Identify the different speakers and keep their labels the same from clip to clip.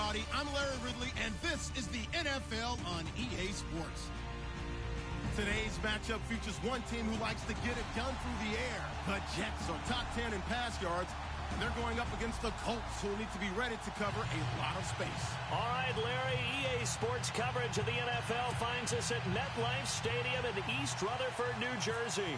Speaker 1: everybody. I'm Larry Ridley, and this is the NFL on EA Sports. Today's matchup features one team who likes to get it done through the air. The Jets are top 10 in pass yards, and they're going up against the Colts, who will need to be ready to cover a lot of space.
Speaker 2: All right, Larry, EA Sports coverage of the NFL finds us at MetLife Stadium in East Rutherford, New Jersey.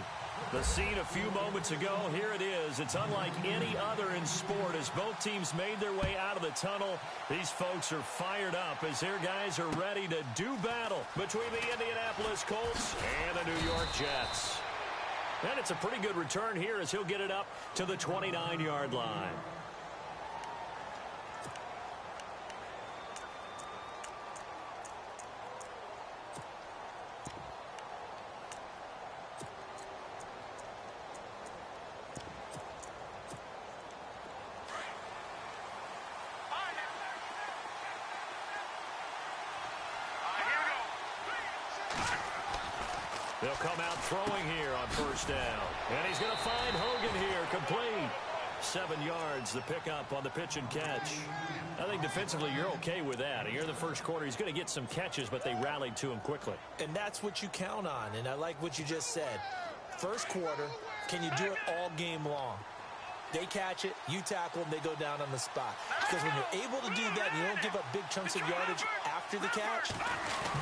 Speaker 2: The scene a few moments ago, here it is. It's unlike any other in sport as both teams made their way out of the tunnel. These folks are fired up as their guys are ready to do battle between the Indianapolis Colts and the New York Jets. And it's a pretty good return here as he'll get it up to the 29-yard line. They'll come out throwing here on first down. And he's going to find Hogan here, complete. 7 yards, the pickup on the pitch and catch. I think defensively you're okay with that. Here in the first quarter, he's going to get some catches, but they rallied to him quickly.
Speaker 3: And that's what you count on, and I like what you just said. First quarter, can you do it all game long? They catch it, you tackle them, they go down on the spot. Because when you're able to do that and you don't give up big chunks of yardage after the catch,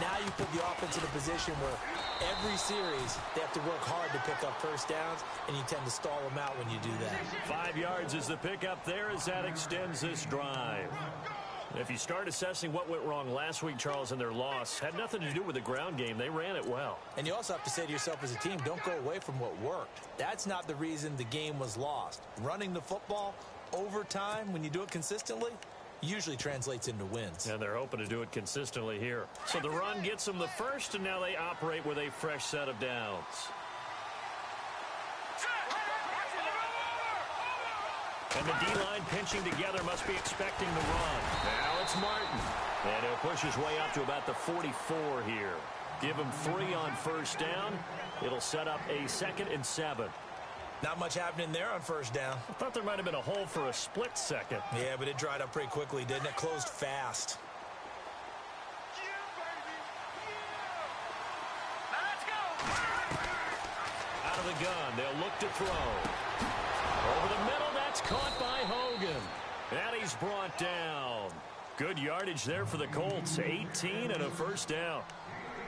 Speaker 3: now you put the offense in a position where every series they have to work hard to pick up first downs, and you tend to stall them out when you do that.
Speaker 2: 5 yards is the pickup there as that extends this drive. If you start assessing what went wrong last week, Charles, in their loss, had nothing to do with the ground game. They ran it well.
Speaker 3: And you also have to say to yourself as a team, don't go away from what worked. That's not the reason the game was lost. Running the football over time, when you do it consistently, usually translates into wins.
Speaker 2: And they're hoping to do it consistently here. So the run gets them the first, and now they operate with a fresh set of downs. And the D-line pinching together must be expecting the run. Now it's Martin. And he'll push his way up to about the 44 here. Give him 3 on first down. It'll set up a 2nd and 7.
Speaker 3: Not much happening there on first down.
Speaker 2: I thought there might have been a hole for a split second.
Speaker 3: Yeah, but it dried up pretty quickly, didn't it? Closed fast.
Speaker 2: Out of the gun, they'll look to throw. Over the middle, that's caught by Hogan. And he's brought down. Good yardage there for the Colts. 18 and a first down.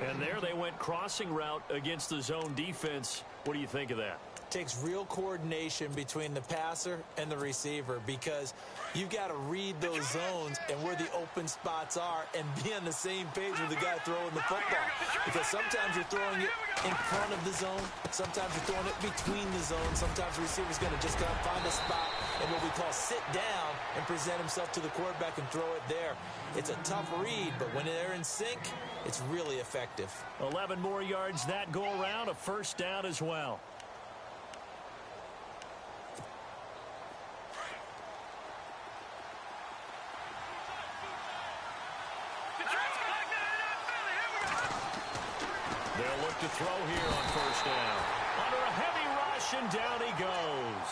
Speaker 2: And there they went crossing route against the zone defense. What do you think of that?
Speaker 3: Takes real coordination between the passer and the receiver because you've got to read those zones and where the open spots are and be on the same page with the guy throwing the football. Because sometimes you're throwing it in front of the zone. Sometimes you're throwing it between the zones. Sometimes the receiver's going to just go and find a spot and what we call sit down and present himself to the quarterback and throw it there. It's a tough read, but when they're in sync, it's really effective.
Speaker 2: 11 more yards that go around, a first down as well. They'll look to throw here on first down. Under a heavy rush, and down he goes.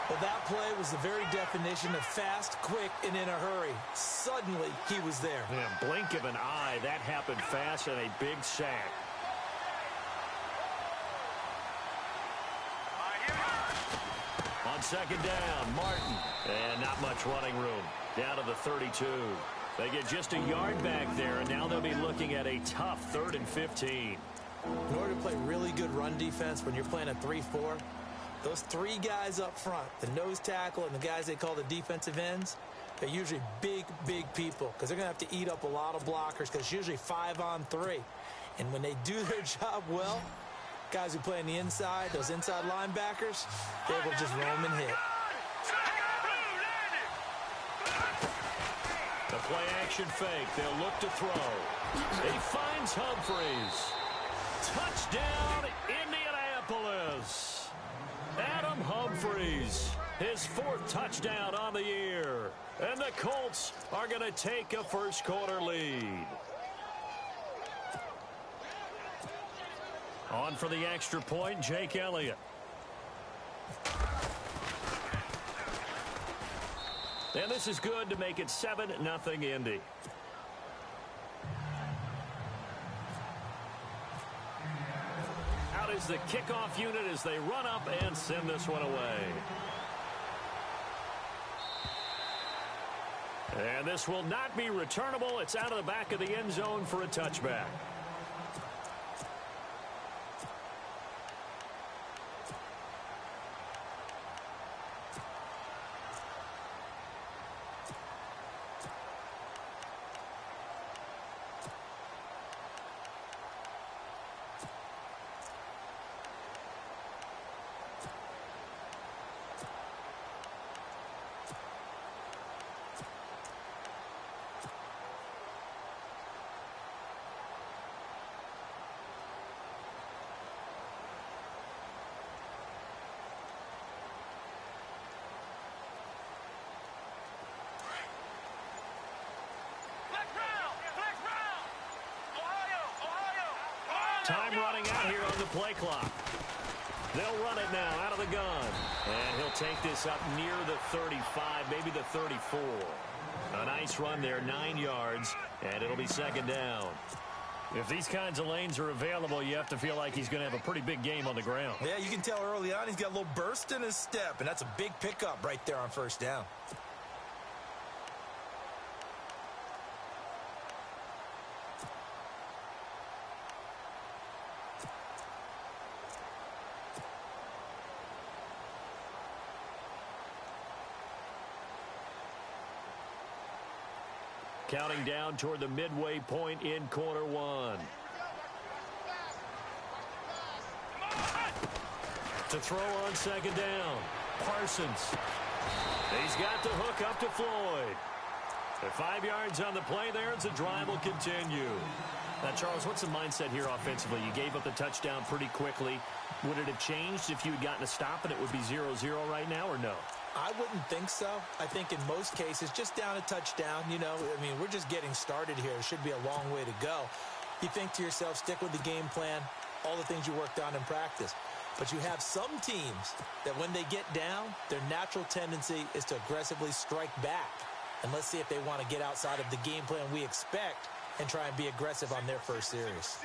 Speaker 3: Well, that play was the very definition of fast, quick, and in a hurry. Suddenly, he was there.
Speaker 2: Yeah, blink of an eye, that happened fast, and a big sack. On second down, Martin. And not much running room. Down to the 32. They get just a yard back there, and now they'll be looking at a tough 3rd and 15.
Speaker 3: In order to play really good run defense when you're playing a 3-4, those 3 guys up front, the nose tackle and the guys they call the defensive ends, they're usually big, big people because they're going to have to eat up a lot of blockers because it's usually 5 on 3. And when they do their job well, guys who play on the inside, those inside linebackers, they're able to just roam and hit.
Speaker 2: The play action fake. They'll look to throw. He finds Humphries. Touchdown, Indianapolis. Adam Humphries, his 4th touchdown on the year. And the Colts are going to take a first quarter lead. On for the extra point, Jake Elliott. And this is good to make it 7-0 Indy. Out is the kickoff unit as they run up and send this one away. And this will not be returnable. It's out of the back of the end zone for a touchback. Time running out here on the play clock. They'll run it now out of the gun. And he'll take this up near the 35, maybe the 34. A nice run there, 9 yards, and it'll be second down. If these kinds of lanes are available, you have to feel like he's going to have a pretty big game on the ground.
Speaker 3: Yeah, you can tell early on he's got a little burst in his step, and that's a big pickup right there on first down.
Speaker 2: Counting down toward the midway point in quarter one. To throw on second down. Parsons. He's got the hook up to Floyd. At 5 yards on the play there as the drive will continue. Now, Charles, what's the mindset here offensively? You gave up the touchdown pretty quickly. Would it have changed if you had gotten a stop and it would be 0-0 right now or no?
Speaker 3: I wouldn't think so. I think in most cases, just down a touchdown, you know, I mean, we're just getting started here. It should be a long way to go. You think to yourself, stick with the game plan, all the things you worked on in practice. But you have some teams that when they get down, their natural tendency is to aggressively strike back. And let's see if they want to get outside of the game plan we expect and try and be aggressive on their first series.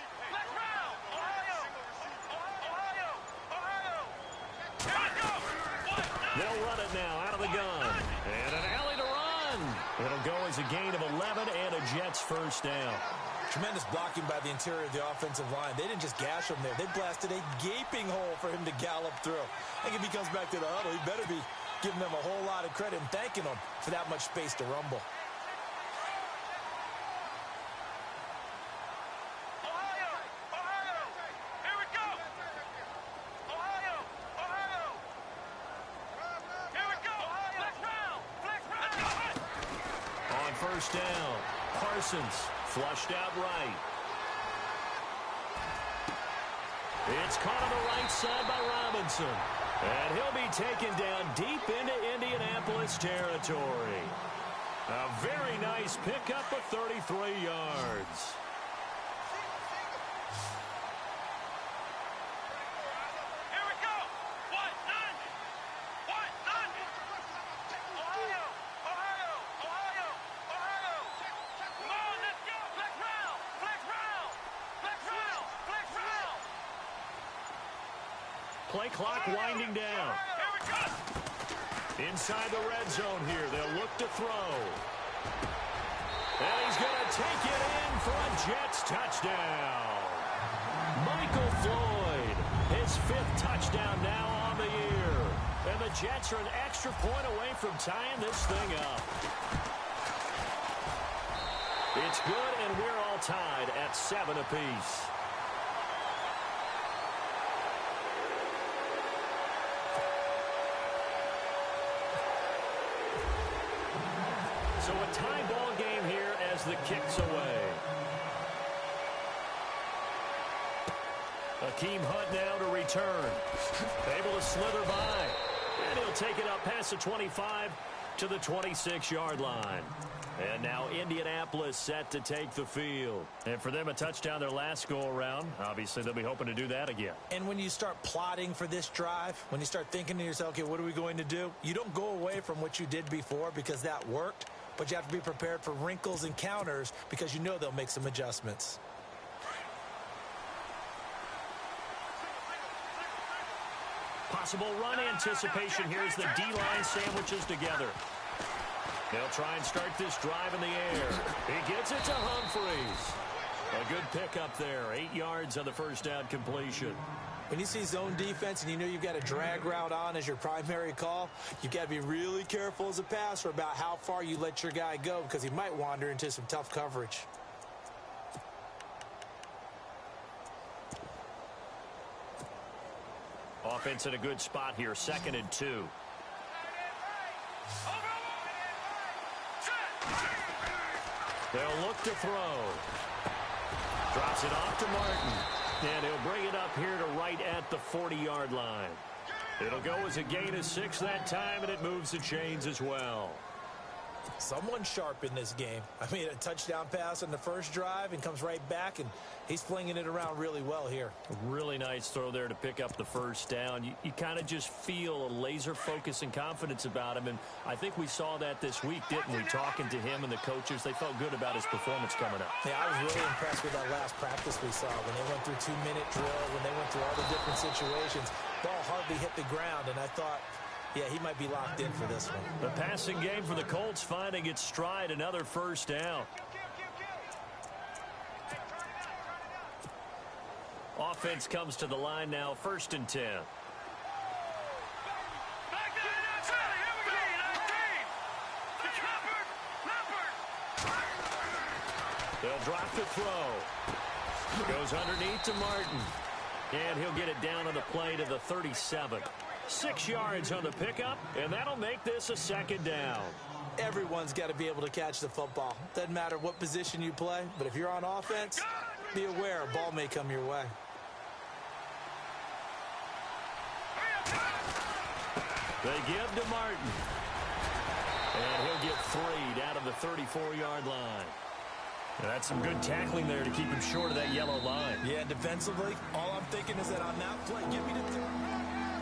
Speaker 2: They'll run it now out of the gun. And an alley to run. It'll go as a gain of 11 and a Jets first down.
Speaker 3: Tremendous blocking by the interior of the offensive line. They didn't just gash him there. They blasted a gaping hole for him to gallop through. I think if he comes back to the huddle, he better be giving them a whole lot of credit and thanking them for that much space to rumble.
Speaker 2: First down. Parsons flushed out right. It's caught on the right side by Robinson. And he'll be taken down deep into Indianapolis territory. A very nice pickup of 33 yards. Play clock winding down. Inside the red zone here. They'll look to throw. And he's going to take it in for a Jets touchdown. Michael Floyd, his 5th touchdown now on the year. And the Jets are an extra point away from tying this thing up. It's good, and we're all tied at 7 apiece. So a tie ball game here as the kick's away. Akeem Hunt now to return. Able to slither by. And he'll take it up past the 25 to the 26-yard line. And now Indianapolis set to take the field. And for them, a touchdown their last go-around. Obviously, they'll be hoping to do that again.
Speaker 3: And when you start plotting for this drive, when you start thinking to yourself, okay, what are we going to do? You don't go away from what you did before because that worked, but you have to be prepared for wrinkles and counters because you know they'll make some adjustments.
Speaker 2: Possible run anticipation here as the D-line sandwiches together. They'll try and start this drive in the air. He gets it to Humphreys. A good pickup there. 8 yards on the first down completion.
Speaker 3: When you see zone defense and you know you've got a drag route on as your primary call, you've got to be really careful as a passer about how far you let your guy go because he might wander into some tough coverage.
Speaker 2: Offense in a good spot here. 2nd and 2. They'll look to throw. Drops it off to Martin. And he'll bring it up here to right at the 40-yard line. It'll go as a gain of 6 that time, and it moves the chains as well.
Speaker 3: Someone sharp in this game. I mean, a touchdown pass on the first drive and comes right back, and he's flinging it around really well here.
Speaker 2: A really nice throw there to pick up the first down. You kind of just feel a laser focus and confidence about him, and I think we saw that this week, didn't we? Talking to him and the coaches, they felt good about his performance coming up.
Speaker 3: Yeah, I was really impressed with that last practice we saw when they went through 2-minute drill, when they went through all the different situations. Ball hardly hit the ground, and I thought, yeah, he might be locked in for this one.
Speaker 2: The passing game for the Colts finding its stride, another first down. Offense comes to the line now, 1st and 10. They'll drop the throw. Goes underneath to Martin. And he'll get it down on the play to the 37. 6 yards on the pickup, and that'll make this a 2nd down.
Speaker 3: Everyone's got to be able to catch the football. Doesn't matter what position you play, but if you're on offense, be aware a ball may come your way.
Speaker 2: They give to Martin. And he'll get 3 down to the 34-yard line. And that's some good tackling there to keep him short of that yellow line.
Speaker 3: Yeah, defensively, all I'm thinking is that on that play, give me the...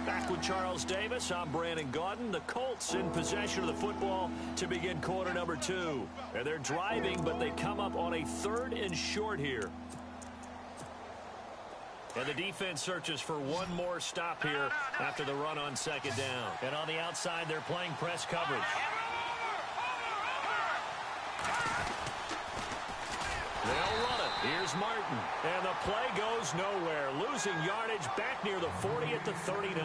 Speaker 2: Back with Charles Davis, I'm Brandon Gaudin. The Colts in possession of the football to begin quarter number 2. And they're driving, but they come up on a 3rd and short here. And the defense searches for one more stop here after the run on 2nd down. And on the outside, they're playing press coverage. They'll run it. Here's Martin. And the play goes nowhere. Losing yardage back near the 40 at the 39.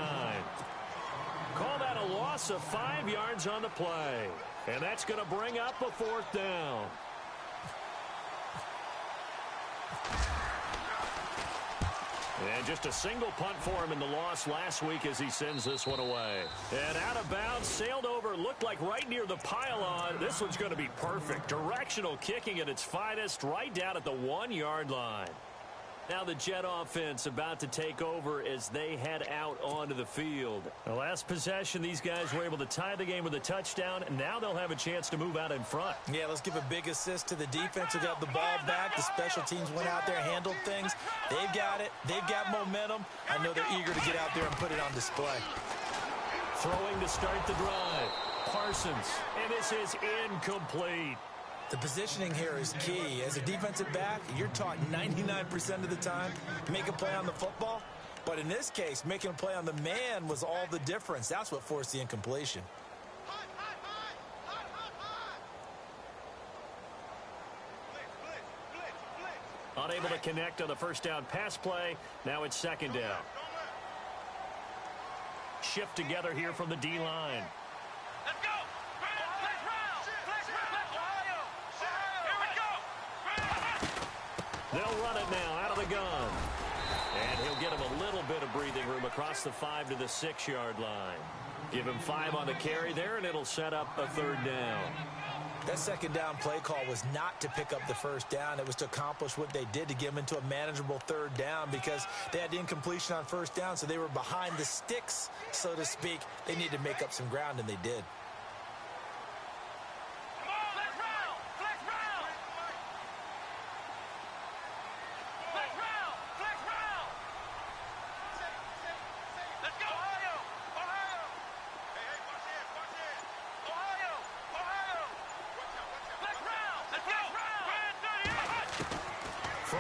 Speaker 2: Call that a loss of 5 yards on the play. And that's going to bring up a 4th down. And just a single punt for him in the loss last week as he sends this one away. And out of bounds, sailed over, looked like right near the pylon. This one's going to be perfect. Directional kicking at its finest, right down at the 1-yard line. Now the Jet offense about to take over as they head out onto the field. The last possession, these guys were able to tie the game with a touchdown, and now they'll have a chance to move out in front.
Speaker 3: Yeah, let's give a big assist to the defense who got the ball back. The special teams went out there, handled things. They've got it. They've got momentum. I know they're eager to get out there and put it on display.
Speaker 2: Throwing to start the drive. Parsons, and this is incomplete.
Speaker 3: The positioning here is key. As a defensive back, you're taught 99% of the time, make a play on the football. But in this case, making a play on the man was all the difference. That's what forced the incompletion.
Speaker 2: Unable to connect on the first down pass play. Now it's 2nd down. Shift together here from the D-line.
Speaker 4: Let's go.
Speaker 2: They'll run it now out of the gun. And he'll get him a little bit of breathing room across the 5 to the 6-yard line. Give him 5 on the carry there, and it'll set up a 3rd down.
Speaker 3: That 2nd down play call was not to pick up the 1st down. It was to accomplish what they did, to get them into a manageable 3rd down, because they had the incompletion on 1st down, so they were behind the sticks, so to speak. They needed to make up some ground, and they did.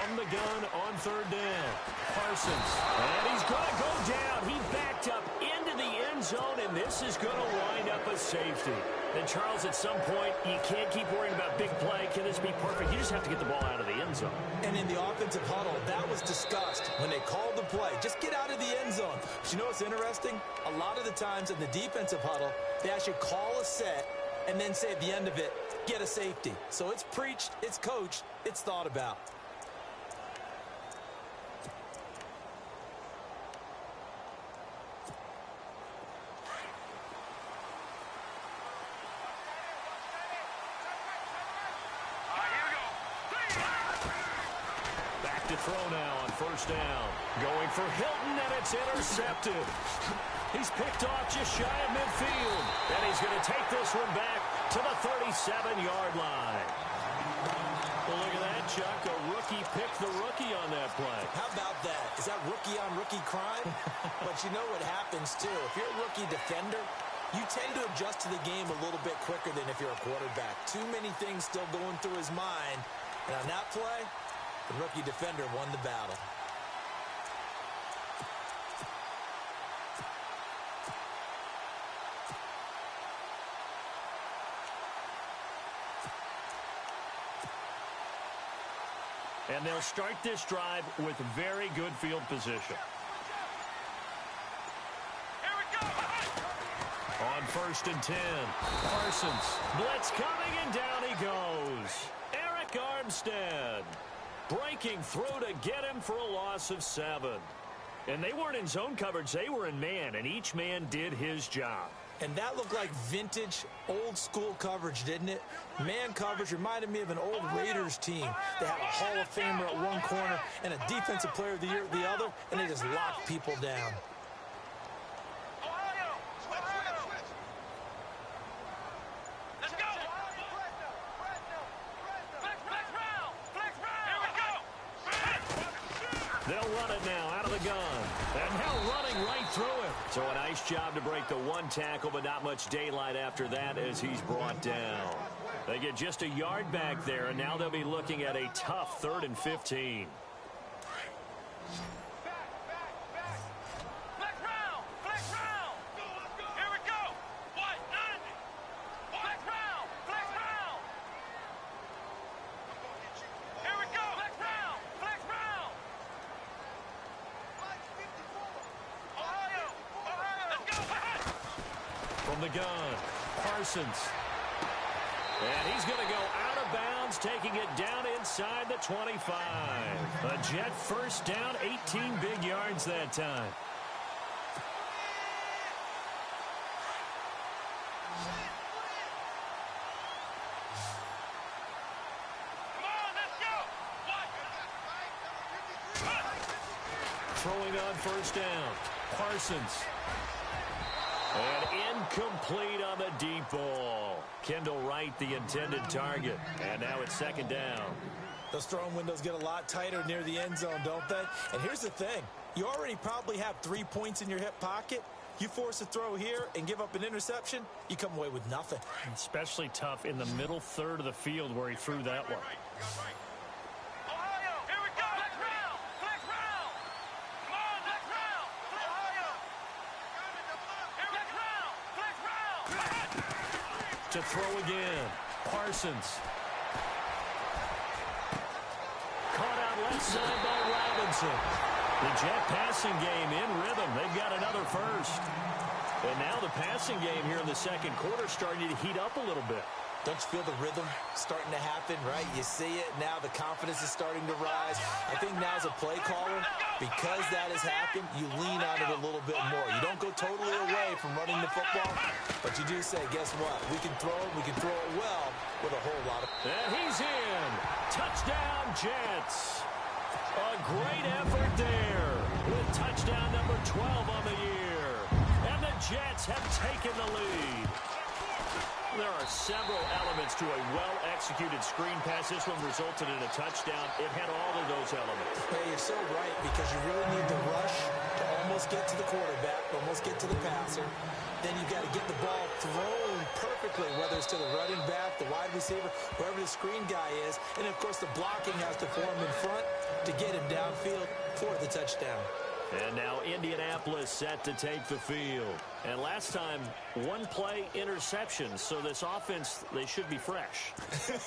Speaker 2: from the gun on third down. Parsons. And he's going to go down. He backed up into the end zone, and this is going to wind up a safety. And, Charles, at some point, you can't keep worrying about big play. Can this be perfect? You just have to get the ball out of the end zone.
Speaker 3: And in the offensive huddle, that was discussed when they called the play. Just get out of the end zone. But you know what's interesting? A lot of the times in the defensive huddle, they actually call a set and then say at the end of it, get a safety. So it's preached, it's coached, it's thought about.
Speaker 2: Back to throw now on first down. Going for Hilton, and it's intercepted. He's picked off just shy of midfield. And he's going to take this one back to the 37-yard line. Well, look at that, Chuck. A rookie picked the rookie on that play.
Speaker 3: How about that? Is that rookie-on-rookie crime? But you know what happens, too. If you're a rookie defender, you tend to adjust to the game a little bit quicker than if you're a quarterback. Too many things still going through his mind. And on that play, the rookie defender won the battle.
Speaker 2: And they'll start this drive with very good field position.
Speaker 4: Here we go.
Speaker 2: On first and 10, Parsons. Blitz coming, and down he goes. Eric Armstead breaking through to get him for a loss of 7. And they weren't in zone coverage. They were in man, and each man did his job.
Speaker 3: And that looked like vintage, old-school coverage, didn't it? Man coverage reminded me of an old Raiders team. They had a Hall of Famer at one corner and a Defensive Player of the Year at the other, and they just locked people down.
Speaker 4: Let's go.
Speaker 2: They'll run it now out of the gun. And now running right through it. So a nice job to break the one tackle, but not much daylight after that as he's brought down. They get just a yard back there, and now they'll be looking at a tough 3rd and 15. From the gun, Parsons. And he's going to go out of bounds, taking it down inside the 25. A Jet first down, 18 big yards that time. Throwing on first down, Parsons. And incomplete on the deep ball. Kendall Wright, the intended target. And now it's 2nd down.
Speaker 3: Those throwing windows get a lot tighter near the end zone, don't they? And here's the thing. You already probably have 3 points in your hip pocket. You force a throw here and give up an interception, you come away with nothing.
Speaker 2: Especially tough in the middle third of the field where he threw that one. To throw again, Parsons. Caught out left side by Robinson. The Jet passing game in rhythm. They've got another first. And now the passing game here in the second quarter starting to heat up a little bit.
Speaker 3: Don't you feel the rhythm starting to happen, right? You see it. Now the confidence is starting to rise. I think now as a play caller, because that has happened, you lean on it a little bit more. You don't go totally away from running the football, but you do say, guess what? We can throw it. We can throw it well with a whole lot of...
Speaker 2: And he's in. Touchdown, Jets. A great effort there with touchdown number 12 on the year. And the Jets have taken the lead. There are several elements to a well-executed screen pass. This one resulted in a touchdown. It had all of those elements.
Speaker 3: Hey, you're so right, because you really need to rush to almost get to the quarterback, almost get to the passer. Then you've got to get the ball thrown perfectly, whether whether it's to the running back, the wide receiver, whoever the screen guy is. And, of course, the blocking has to form in front to get him downfield for the touchdown.
Speaker 2: And now Indianapolis set to take the field. And last time, one-play interception. So this offense, they should be fresh.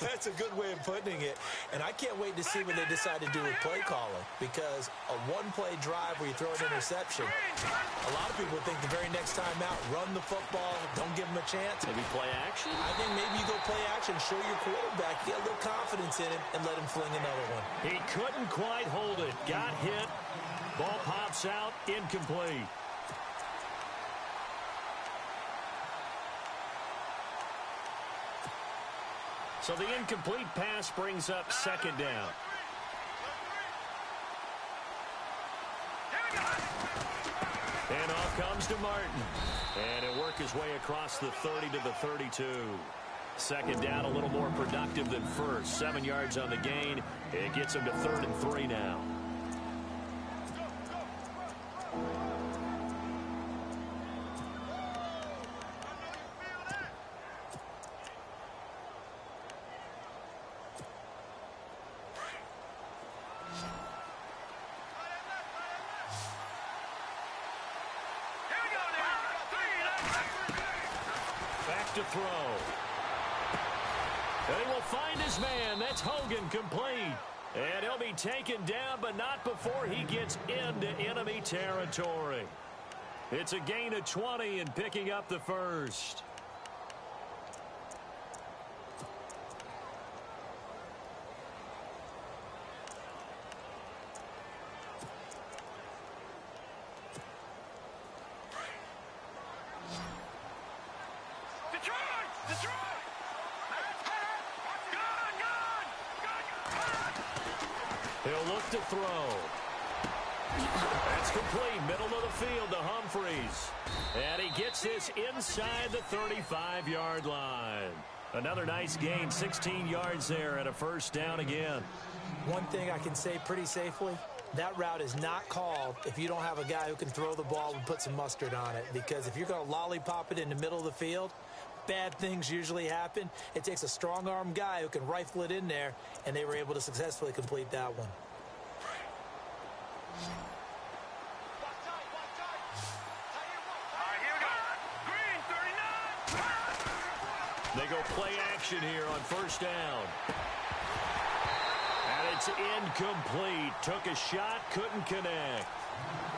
Speaker 3: That's a good way of putting it. And I can't wait to see what they decide to do with play calling. Because a one-play drive where you throw an interception, a lot of people think the very next time out, run the football, don't give them a chance.
Speaker 2: Maybe play action?
Speaker 3: I think maybe you go play action, show your quarterback, get a little confidence in him, and let him fling another one.
Speaker 2: He couldn't quite hold it. Got hit. Ball pops out, incomplete. So the incomplete pass brings up second down. And off comes to Martin. And he'll work his way across the 30 to the 32. Second down, a little more productive than first. 7 yards on the gain. It gets him to 3rd and 3 now. To throw. And he will find his man. That's Hogan, complete. And he'll be taken down, but not before he gets into enemy territory. It's a gain of 20 and picking up the first. He'll look to throw. That's complete. Middle of the field to Humphreys. And he gets this inside the 35-yard line. Another nice gain, 16 yards there and a first down again.
Speaker 3: One thing I can say pretty safely, that route is not called if you don't have a guy who can throw the ball and put some mustard on it. Because if you're going to lollipop it in the middle of the field, bad things usually happen. It takes a strong-arm guy who can rifle it in there, and they were able to successfully complete that one.
Speaker 2: They go play action here on first down. And it's incomplete. Took a shot, couldn't connect.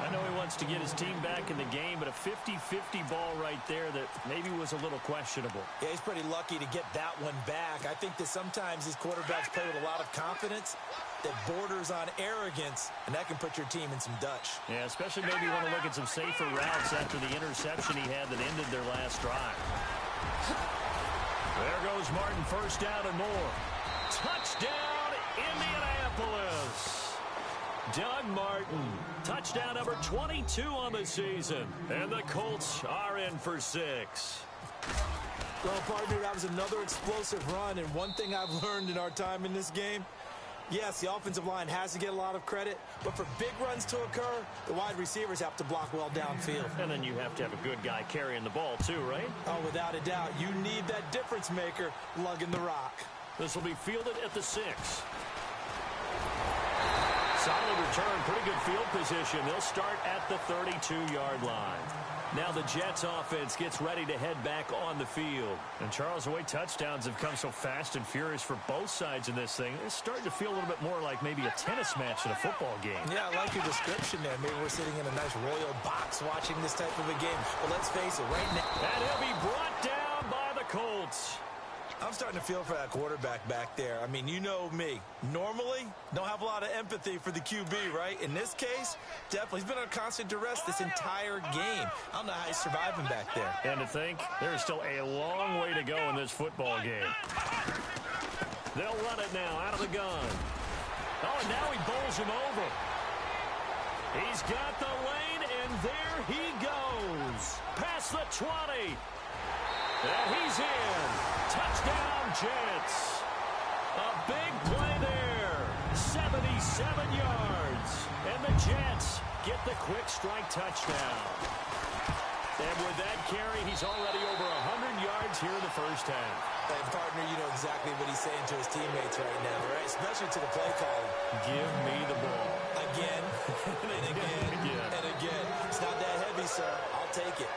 Speaker 2: I know he wants to get his team back in the game, but a 50-50 ball right there that maybe was a little questionable.
Speaker 3: Yeah, he's pretty lucky to get that one back. I think that sometimes these quarterbacks play with a lot of confidence that borders on arrogance, and that can put your team in some Dutch.
Speaker 2: Yeah, especially maybe you want to look at some safer routes after the interception he had that ended their last drive. There goes Martin, first down and more. Touchdown, Indianapolis. Doug Martin, touchdown number 22 on the season. And the Colts are in for 6.
Speaker 3: Well, partner, that was another explosive run. And one thing I've learned in our time in this game, yes, the offensive line has to get a lot of credit, but for big runs to occur, the wide receivers have to block well downfield.
Speaker 2: And then you have to have a good guy carrying the ball too, right?
Speaker 3: Oh, without a doubt. You need that difference maker lugging the rock.
Speaker 2: This will be fielded at the 6. Solid return, pretty good field position. They'll start at the 32-yard line. Now the Jets offense gets ready to head back on the field. And Charles, the way touchdowns have come so fast and furious for both sides in this thing, it's starting to feel a little bit more like maybe a tennis match in a football game.
Speaker 3: Yeah, I like your description there. Maybe we're sitting in a nice royal box watching this type of a game. But let's face it, right now.
Speaker 2: And he'll be brought down by the Colts.
Speaker 3: I'm starting to feel for that quarterback back there. I mean, you know me. Normally, don't have a lot of empathy for the QB, right? In this case, definitely. He's been under constant duress this entire game. I don't know how he's surviving back there.
Speaker 2: And to think, there's still a long way to go in this football game. They'll run it now out of the gun. Oh, and now he bowls him over. He's got the lane, and there he goes. Past the 20. And he's in. Touchdown, Jets. A big play there. 77 yards. And the Jets get the quick strike touchdown. And with that carry, he's already over 100 yards here in the first half.
Speaker 3: And partner, you know exactly what he's saying to his teammates right now, right? Especially to the play caller.
Speaker 2: Give me the ball.
Speaker 3: Again, and again, and again. It's not that heavy, sir. I'll take it.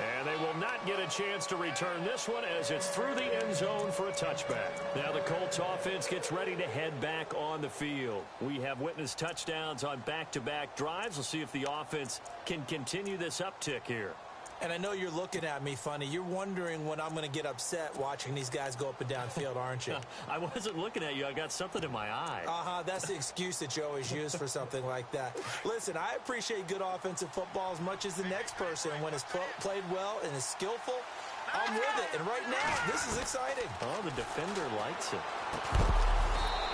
Speaker 2: And they will not get a chance to return this one as it's through the end zone for a touchback. Now the Colts offense gets ready to head back on the field. We have witnessed touchdowns on back-to-back drives. We'll see if the offense can continue this uptick here.
Speaker 3: And I know you're looking at me funny. You're wondering when I'm going to get upset watching these guys go up and down field, aren't you?
Speaker 2: I wasn't looking at you. I got something in my eye.
Speaker 3: That's the excuse that you always use for something like that. Listen, I appreciate good offensive football as much as the next person. When it's played well and is skillful, I'm with it. And right now, this is exciting.
Speaker 2: Oh, the defender likes it.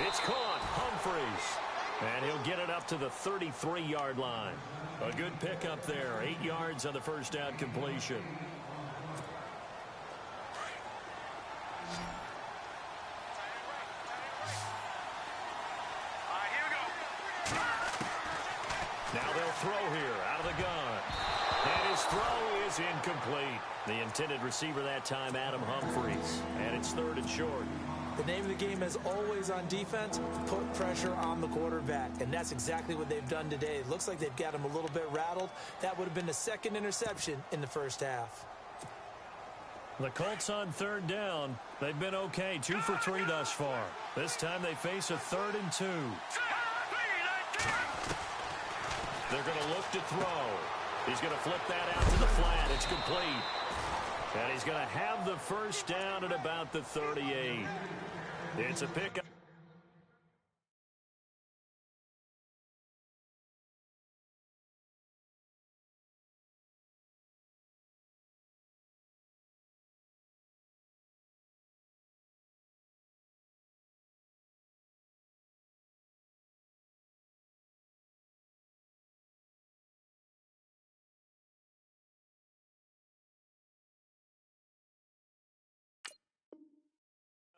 Speaker 2: It's caught. Humphreys. And he'll get it up to the 33-yard line. A good pickup there. 8 yards on the first down completion.
Speaker 4: All right, here we go.
Speaker 2: Now they'll throw here out of the gun. And his throw is incomplete. The intended receiver that time, Adam Humphreys. And it's 3rd and short.
Speaker 3: The name of the game is always on defense, put pressure on the quarterback. And that's exactly what they've done today. It looks like they've got him a little bit rattled. That would have been the 2nd interception in the first half.
Speaker 2: The Colts on 3rd down. They've been okay, 2 for 3 thus far. This time they face a 3rd and 2. They're going to look to throw. He's going to flip that out to the flat. It's complete. And he's going to have the first down at about the 38. It's a pickup.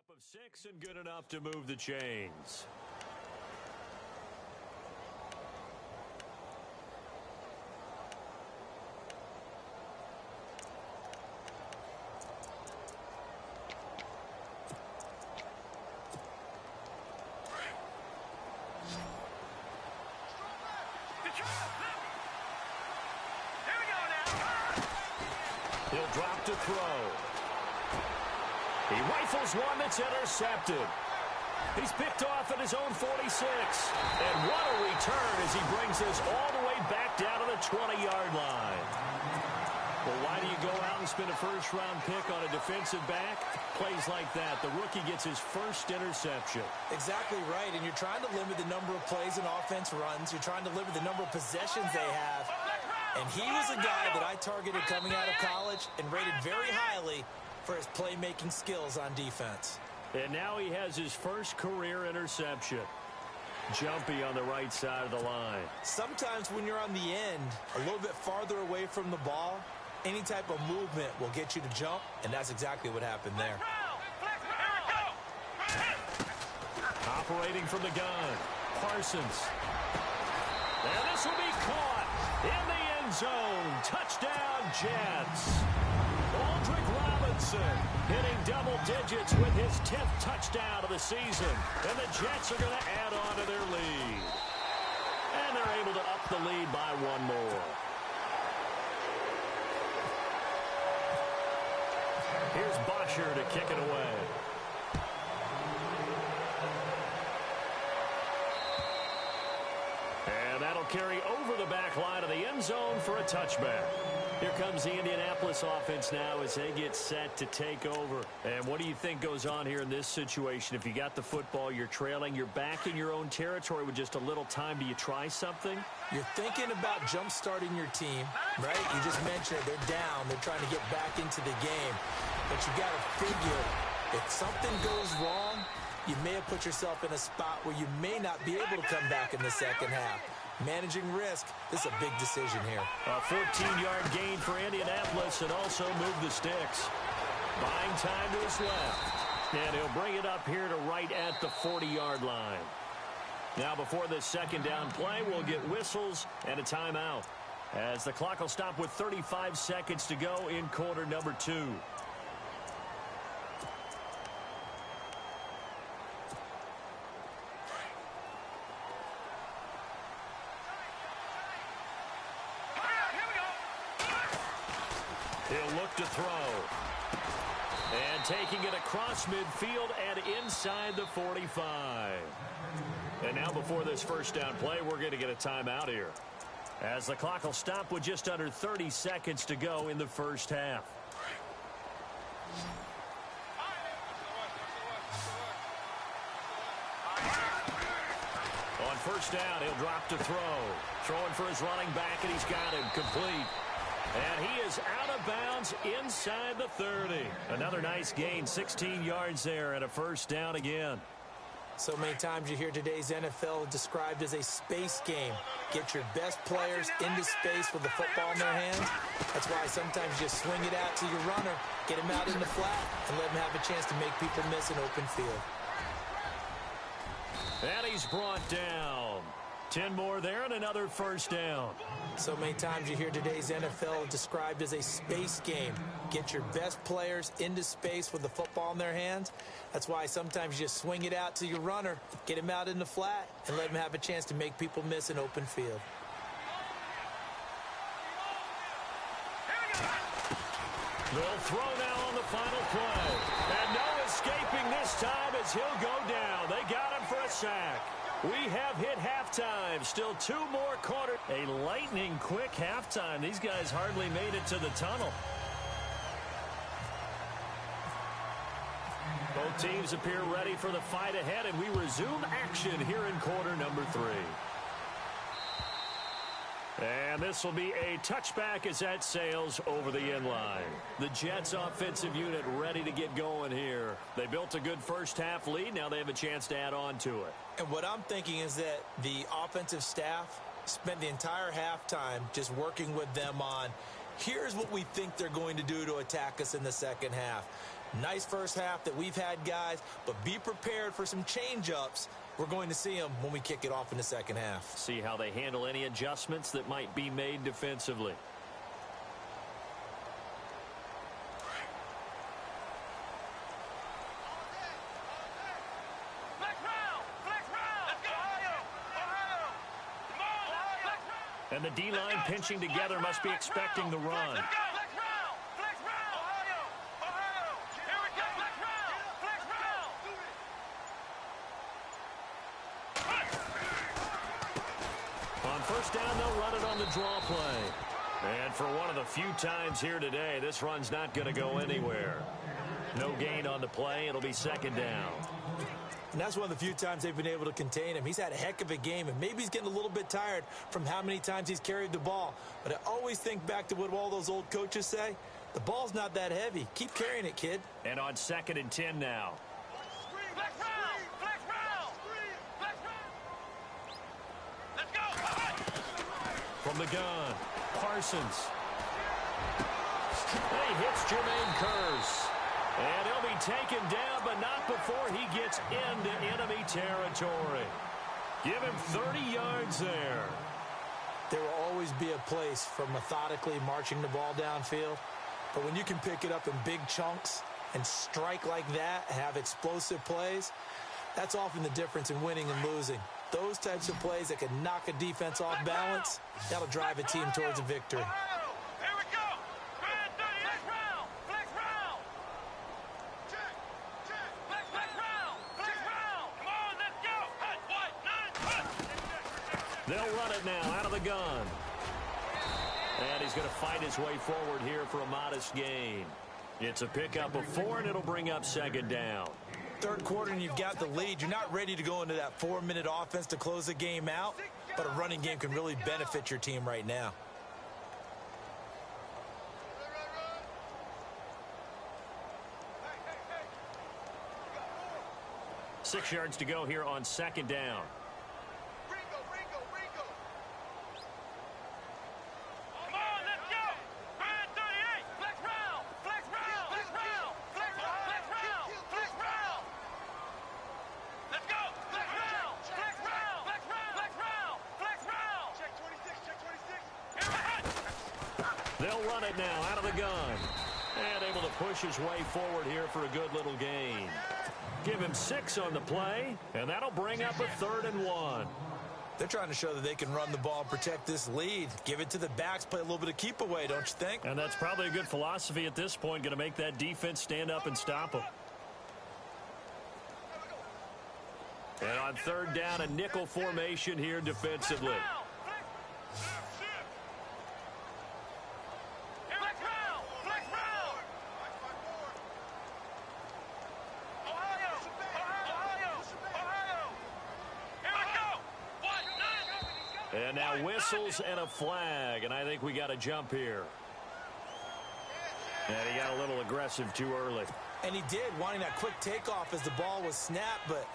Speaker 2: Of 6 and good enough to move the chains. He'll drop to throw. He rifles one that's intercepted. He's picked off at his own 46. And what a return as he brings this all the way back down to the 20-yard line. Well, why do you go out and spend a first-round pick on a defensive back? Plays like that. The rookie gets his first interception.
Speaker 3: Exactly right. And you're trying to limit the number of plays and offense runs. You're trying to limit the number of possessions they have. And he was a guy that I targeted coming out of college and rated very highly for his playmaking skills on defense.
Speaker 2: And now he has his first career interception. Jumpy on the right side of the line.
Speaker 3: Sometimes when you're on the end, a little bit farther away from the ball, any type of movement will get you to jump, and that's exactly what happened there.
Speaker 2: Operating from the gun, Parsons. And this will be caught in the end zone. Touchdown, Jets. Aldrick Robinson hitting double digits with his 10th touchdown of the season. And the Jets are going to add on to their lead. And they're able to up the lead by one more. Here's Bosher to kick it away. And that'll carry over the back line of the end zone for a touchback. Here comes the Indianapolis offense now as they get set to take over. And what do you think goes on here in this situation? If you got the football, you're trailing, you're back in your own territory with just a little time. Do you try something?
Speaker 3: You're thinking about jump-starting your team, right? You just mentioned it. They're down. They're trying to get back into the game. But you got to figure if something goes wrong, you may have put yourself in a spot where you may not be able to come back in the second half. Managing risk, this is a big decision here.
Speaker 2: A 14-yard gain for Indianapolis and also move the sticks. Buying time to his left. And he'll bring it up here to right at the 40-yard line. Now before this second down play, we'll get whistles and a timeout. as the clock will stop with 35 seconds to go in quarter number 2. He'll look to throw. And taking it across midfield and inside the 45. And now before this first down play, we're going to get a timeout here, as the clock will stop with just under 30 seconds to go in the first half. On first down, he'll drop to throw. Throwing for his running back, and he's got him complete. And he is out of bounds inside the 30. Another nice gain, 16 yards there, and a first down again.
Speaker 3: So many times you hear today's NFL described as a space game. Get your best players into space with the football in their hands. That's why sometimes you just swing it out to your runner, get him out in the flat, and let him have a chance to make people miss an open field.
Speaker 2: And he's brought down. 10 more there and another first down.
Speaker 3: So many times you hear today's NFL described as a space game. Get your best players into space with the football in their hands. That's why sometimes you just swing it out to your runner, get him out in the flat, and let him have a chance to make people miss an open field.
Speaker 2: They'll throw now on the final play. And no escaping this time as he'll go down. They got him for a sack. We have hit halftime. Still 2 more quarters. A lightning-quick halftime. These guys hardly made it to the tunnel. Both teams appear ready for the fight ahead, and we resume action here in quarter number 3. And this will be a touchback as that sails over the end line. The Jets offensive unit ready to get going here. They built a good first half lead. Now they have a chance to add on to it.
Speaker 3: And what I'm thinking is that the offensive staff spent the entire halftime just working with them on, here's what we think they're going to do to attack us in the second half. Nice first half that we've had, guys, but be prepared for some change-ups. We're going to see them when we kick it off in the second half.
Speaker 2: See how they handle any adjustments that might be made defensively. And the D-line pinching together must be expecting the run. First down, they'll run it on the draw play. And for one of the few times here today, this run's not going to go anywhere. No gain on the play. It'll be second down.
Speaker 3: And that's one of the few times they've been able to contain him. He's had a heck of a game, and maybe he's getting a little bit tired from how many times he's carried the ball. But I always think back to what all those old coaches say. The ball's not that heavy. Keep carrying it, kid.
Speaker 2: And on 2nd and 10 now. From the gun, Parsons. And he hits Jermaine Kearse. And he'll be taken down, but not before he gets into enemy territory. Give him 30 yards there.
Speaker 3: There will always be a place for methodically marching the ball downfield. But when you can pick it up in big chunks and strike like that, have explosive plays, that's often the difference in winning and losing. Those types of plays that can knock a defense off balance, that'll drive a team towards a victory.
Speaker 4: Here we go. Flex round. Flex round. Check. Flex round. Come on, let's go.
Speaker 2: They'll run it now out of the gun. And he's going to fight his way forward here for a modest gain. It's a pickup of 4, and it'll bring up second down.
Speaker 3: Third quarter and you've got the lead. You're not ready to go into that 4-minute offense to close the game out, but a running game can really benefit your team right now.
Speaker 2: Hey. 6 yards to go here on second down. run it now out of the gun. And able to push his way forward here for a good little gain. Give him 6 on the play, and that'll bring up a 3rd and 1.
Speaker 3: They're trying to show that they can run the ball and protect this lead. Give it to the backs, play a little bit of keep away, don't you think?
Speaker 2: And that's probably a good philosophy at this point, going to make that defense stand up and stop them. And on 3rd down, a nickel formation here defensively. And now whistles and a flag, and I think we got a jump here. And he got a little aggressive too early.
Speaker 3: And he did, wanting that quick takeoff as the ball was snapped, but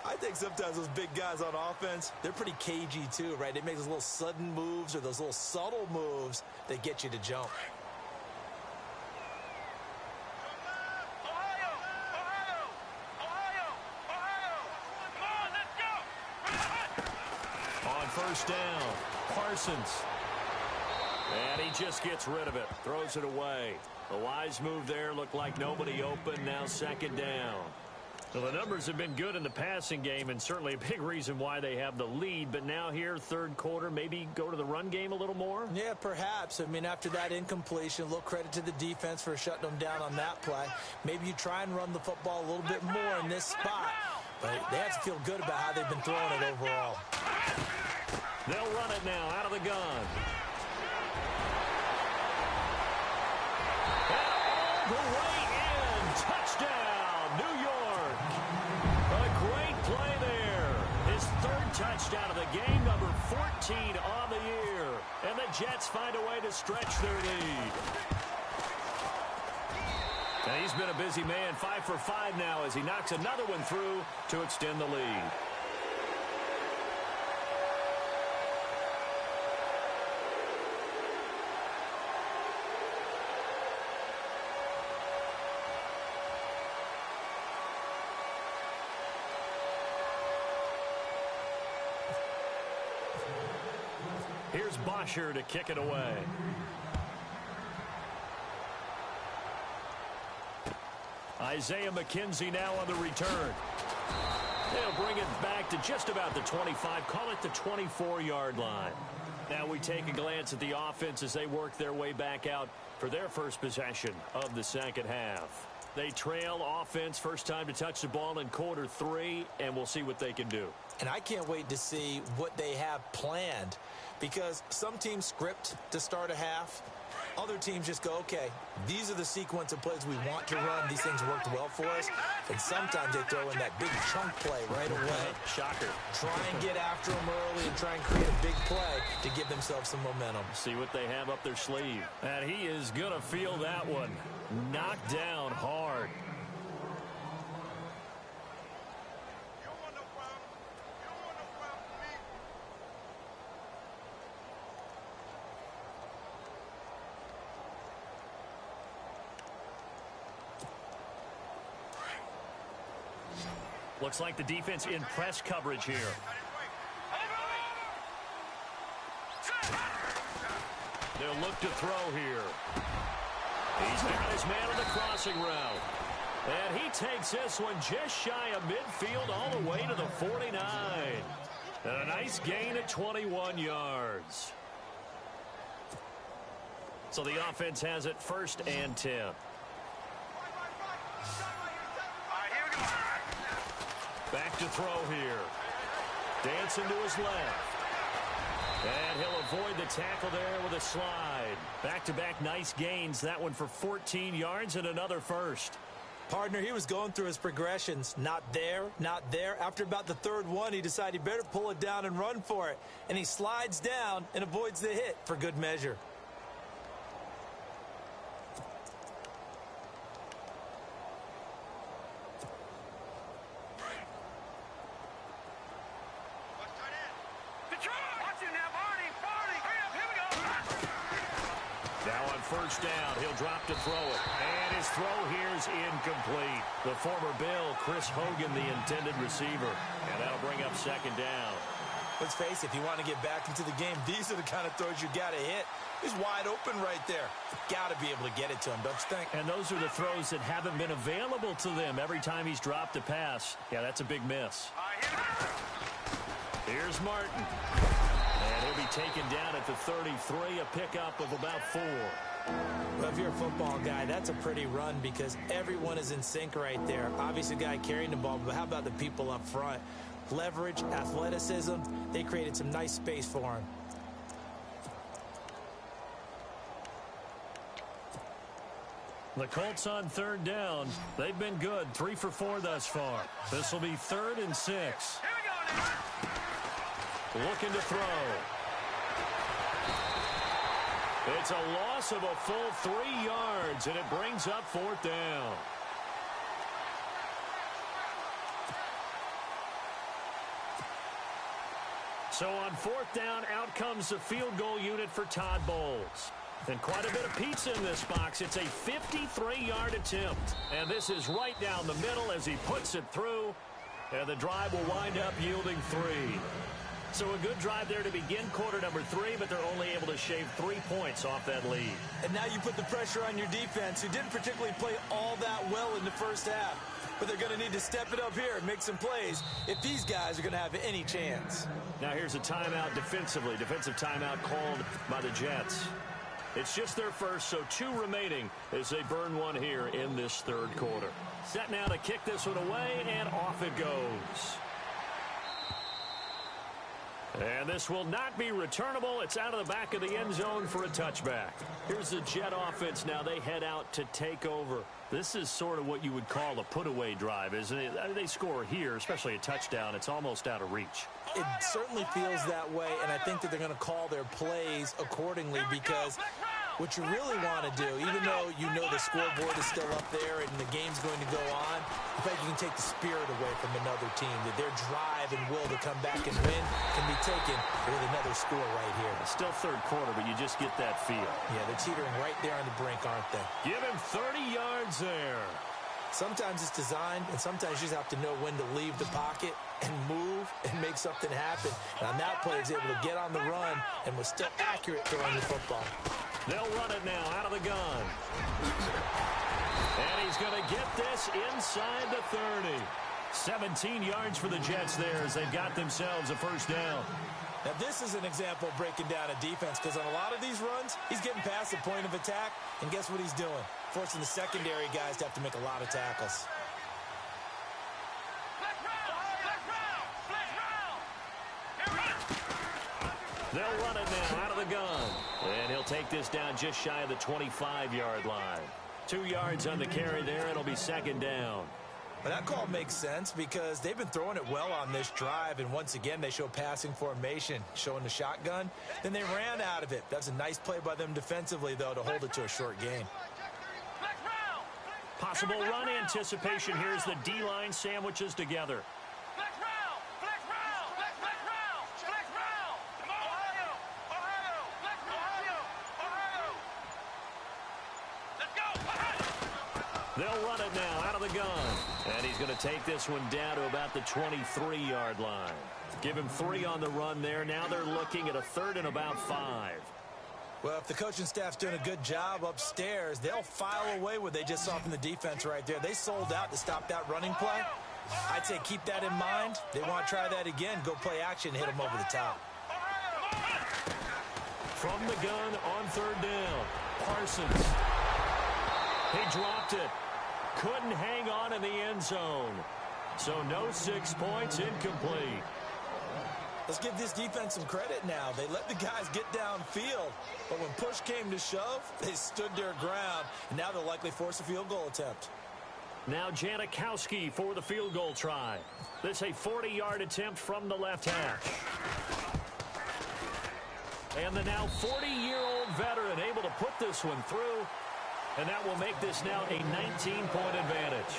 Speaker 3: I think sometimes those big guys on offense, they're pretty cagey too, right? They make those little sudden moves or those little subtle moves that get you to jump.
Speaker 2: First down, Parsons. And he just gets rid of it, throws it away. The wise move there, looked like nobody open, now 2nd down. Well, the numbers have been good in the passing game and certainly a big reason why they have the lead. But now here, 3rd quarter, maybe go to the run game a little more?
Speaker 3: Yeah, perhaps. I mean, after that incompletion, a little credit to the defense for shutting them down on that play. Maybe you try and run the football a little bit more in this spot. But they have to feel good about how they've been throwing it overall.
Speaker 2: They'll run it now out of the gun. And all the way in. Touchdown, New York. A great play there. His 3rd touchdown of the game, number 14 on the year. And the Jets find a way to stretch their lead. And he's been a busy man, 5 for 5 now as he knocks another one through to extend the lead. Here's Bosher to kick it away. Isaiah McKenzie now on the return. They'll bring it back to just about the 25, call it the 24-yard line. Now we take a glance at the offense as they work their way back out for their first possession of the 2nd half. They trail offense, first time to touch the ball in quarter 3, and we'll see what they can do.
Speaker 3: And I can't wait to see what they have planned, because some teams script to start a half. Other teams just go, okay, these are the sequence of plays we want to run. These things worked well for us. And sometimes they throw in that big chunk play right away.
Speaker 2: Shocker.
Speaker 3: Try and get after them early and try and create a big play to give themselves some momentum.
Speaker 2: See what they have up their sleeve. And he is going to feel that one. Knocked down hard. Looks like the defense in press coverage here. They'll look to throw here. He's got his man on the crossing route. And he takes this one just shy of midfield all the way to the 49. And a nice gain at 21 yards. So the offense has it 1st and 10. Back to throw here. Dancing to his left. And he'll avoid the tackle there with a slide. Back-to-back nice gains. That one for 14 yards and another first.
Speaker 3: Partner, he was going through his progressions. Not there, not there. After about the 3rd one, he decided he better pull it down and run for it. And he slides down and avoids the hit for good measure.
Speaker 2: First down, he'll drop to throw it. And his throw here's incomplete. The former Bill, Chris Hogan, the intended receiver. And that'll bring up 2nd down.
Speaker 3: Let's face it, if you want to get back into the game, these are the kind of throws you got to hit. He's wide open right there. Got to be able to get it to him, don't you think?
Speaker 2: And those are the throws that haven't been available to them every time he's dropped a pass. Yeah, that's a big miss. Here's Martin. And he'll be taken down at the 33, a pickup of about 4.
Speaker 3: Well, if you're a football guy, that's a pretty run because everyone is in sync right there. Obviously, the guy carrying the ball, but how about the people up front? Leverage, athleticism, they created some nice space for him.
Speaker 2: The Colts on 3rd down. They've been good, 3 for 4 thus far. This will be 3rd and 6.
Speaker 4: Here we go now.
Speaker 2: Looking to throw. It's a loss of a full 3 yards, and it brings up 4th down. So on 4th down, out comes the field goal unit for Todd Bowles. And quite a bit of pizza in this box. It's a 53-yard attempt. And this is right down the middle as he puts it through. And the drive will wind up yielding 3. So a good drive there to begin quarter number 3, but they're only able to shave 3 points off that lead.
Speaker 3: And now you put the pressure on your defense, who didn't particularly play all that well in the first half. But they're going to need to step it up here and make some plays if these guys are going to have any chance.
Speaker 2: Now here's a timeout defensively. Defensive timeout called by the Jets. It's just their first, so 2 remaining as they burn 1 here in this 3rd quarter. Set now to kick this one away, and off it goes. And this will not be returnable. It's out of the back of the end zone for a touchback. Here's the Jet offense now. They head out to take over. This is sort of what you would call a put-away drive, isn't it? I mean, they score here, especially a touchdown. It's almost out of reach.
Speaker 3: It certainly feels that way, and I think that they're going to call their plays accordingly because what you really want to do, even though you know the scoreboard is still up there and the game's going to go on, I think you can take the spirit away from another team, that their drive and will to come back and win can be taken with another score right here.
Speaker 2: It's still 3rd quarter, but you just get that feel.
Speaker 3: Yeah, they're teetering right there on the brink, aren't they?
Speaker 2: Give him 30 yards there.
Speaker 3: Sometimes it's designed, and sometimes you just have to know when to leave the pocket and move and make something happen. And on that play, he was able to get on the run and was still accurate throwing the football.
Speaker 2: They'll run it now out of the gun. And he's going to get this inside the 30. 17 yards for the Jets there as they've got themselves a 1st down.
Speaker 3: Now, this is an example of breaking down a defense because on a lot of these runs, he's getting past the point of attack, and guess what he's doing? Forcing the secondary guys to have to make a lot of tackles.
Speaker 2: They'll run it now out of the gun. And he'll take this down just shy of the 25-yard line. 2 yards on the carry there. It'll be 2nd down.
Speaker 3: But that call makes sense because they've been throwing it well on this drive, and once again, they show passing formation, showing the shotgun. Then they ran out of it. That's a nice play by them defensively, though, to hold it to a short gain.
Speaker 2: Possible run anticipation. Here's the D-line sandwiches together. They'll run it now out of the gun. And he's going to take this one down to about the 23-yard line. Give him 3 on the run there. Now they're looking at a 3rd and about 5.
Speaker 3: Well, if the coaching staff's doing a good job upstairs, they'll file away what they just saw from the defense right there. They sold out to stop that running play. I'd say keep that in mind. They want to try that again. Go play action, hit them over the top.
Speaker 2: From the gun on 3rd down, Parsons. He dropped it. Couldn't hang on in the end zone. So no 6 points, incomplete.
Speaker 3: Let's give this defense some credit now. They let the guys get downfield, but when push came to shove, they stood their ground, and now they'll likely force a field goal attempt.
Speaker 2: Now Janikowski for the field goal try. This a 40-yard attempt from the left hash. And the now 40-year-old veteran able to put this one through, and that will make this now a 19-point advantage.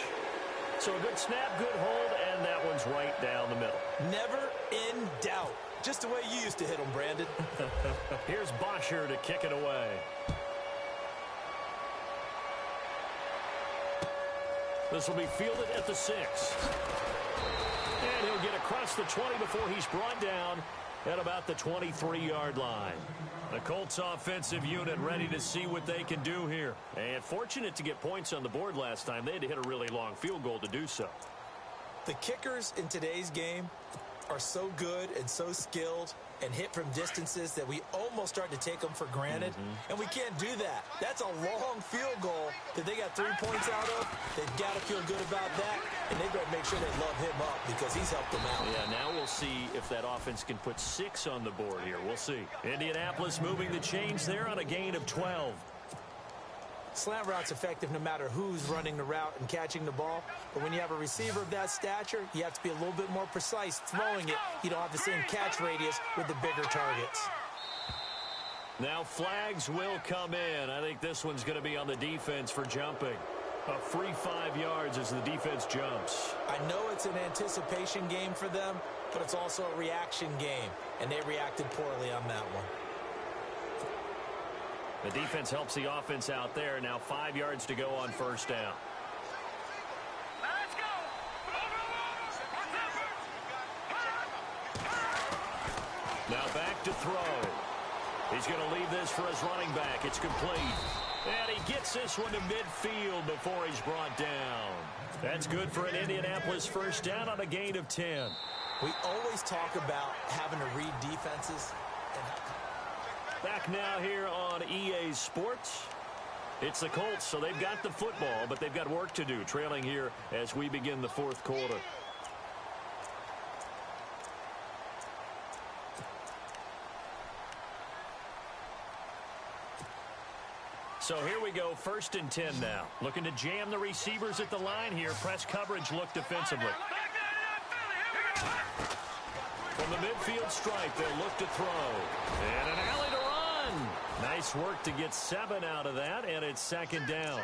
Speaker 2: So a good snap, good hold, and that one's right down the middle.
Speaker 3: Never in doubt. Just the way you used to hit them, Brandon.
Speaker 2: Here's Bosher to kick it away. This will be fielded at the 6. And he'll get across the 20 before he's brought down at about the 23-yard line. The Colts offensive unit ready to see what they can do here. And fortunate to get points on the board last time. They had to hit a really long field goal to do so.
Speaker 3: The kickers in today's game are so good and so skilled and hit from distances that we almost start to take them for granted. And we can't do that. That's a long field goal that they got 3 points out of. They've got to feel good about that, and they've got to make sure they love him up because he's helped them out.
Speaker 2: Yeah, now we'll see if that offense can put 6 on the board here. We'll see. Indianapolis moving the chains there on a gain of 12.
Speaker 3: Slant route's effective no matter who's running the route and catching the ball. But when you have a receiver of that stature, you have to be a little bit more precise throwing it. You don't have the same catch radius with the bigger targets.
Speaker 2: Now flags will come in. I think this one's going to be on the defense for jumping. A free 5 yards as the defense jumps.
Speaker 3: I know it's an anticipation game for them, but it's also a reaction game. And they reacted poorly on that one.
Speaker 2: The defense helps the offense out there. Now 5 yards to go on first down.
Speaker 4: Let's go.
Speaker 2: Now back to throw. He's going to leave this for his running back. It's complete. And he gets this one to midfield before he's brought down. That's good for an Indianapolis first down on a gain of 10.
Speaker 3: We always talk about having to read defenses.
Speaker 2: Back now here on EA Sports. It's the Colts, so they've got the football, but they've got work to do, trailing here as we begin the fourth quarter. So here we go, 1st and 10 now. Looking to jam the receivers at the line here. Press coverage look defensively. From the midfield stripe, they'll look to throw. And an alley to run. Nice work to get 7 out of that, and it's 2nd down.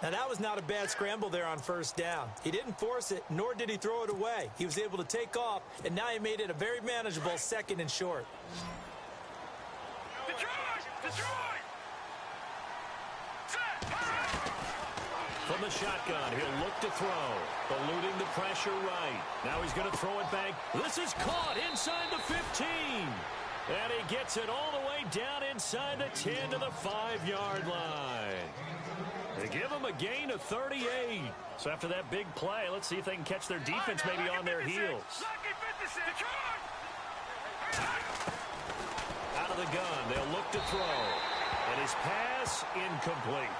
Speaker 3: Now, that was not a bad scramble there on first down. He didn't force it, nor did he throw it away. He was able to take off, and now he made it a very manageable 2nd and short.
Speaker 2: From the shotgun, he'll look to throw. Eluding the pressure right. Now he's going to throw it back. This is caught inside the 15. And he gets it all the way down inside the 10 to the 5-yard line. They give him a gain of 38. So after that big play, let's see if they can catch their defense maybe on their heels. Out of the gun, they'll look to throw. And his pass incomplete.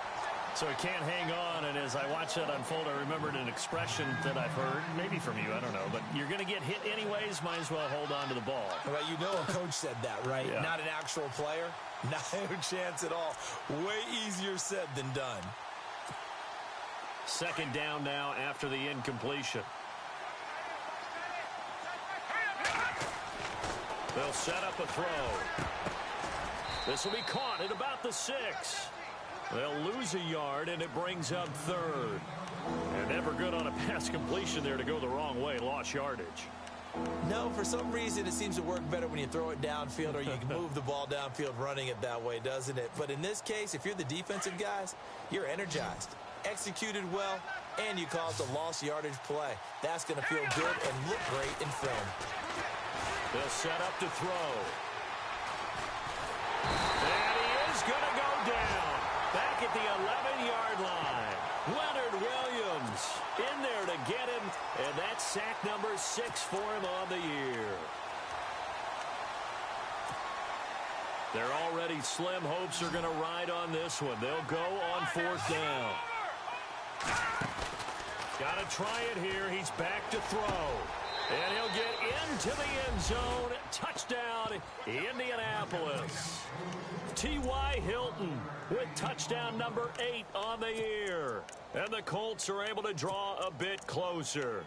Speaker 2: So he can't hang on, and as I watch that unfold, I remembered an expression that I've heard, maybe from you, I don't know, but you're going to get hit anyways, might as well hold on to the ball.
Speaker 3: Well, you know a coach said that, right?
Speaker 2: Yeah.
Speaker 3: Not an actual player. Not a chance at all. Way easier said than done.
Speaker 2: 2nd down now after the incompletion. They'll set up a throw. This will be caught at about the 6. They'll lose a yard, and it brings up 3rd. And never good on a pass completion there to go the wrong way. Lost yardage.
Speaker 3: No, for some reason, it seems to work better when you throw it downfield or you can move the ball downfield running it that way, doesn't it? But in this case, if you're the defensive guys, you're energized, executed well, and you caused a lost yardage play. That's going to feel good and look great in film.
Speaker 2: They'll set up to throw. And he is going to go down. Back at the 11-yard line. Leonard Williams in there to get him, and that's sack number 6 for him on the year. They're already slim hopes are going to ride on this one. They'll go on 4th down. Got to try it here. He's back to throw. And he'll get into the end zone. Touchdown, Indianapolis. T.Y. Hilton with touchdown number 8 on the year. And the Colts are able to draw a bit closer.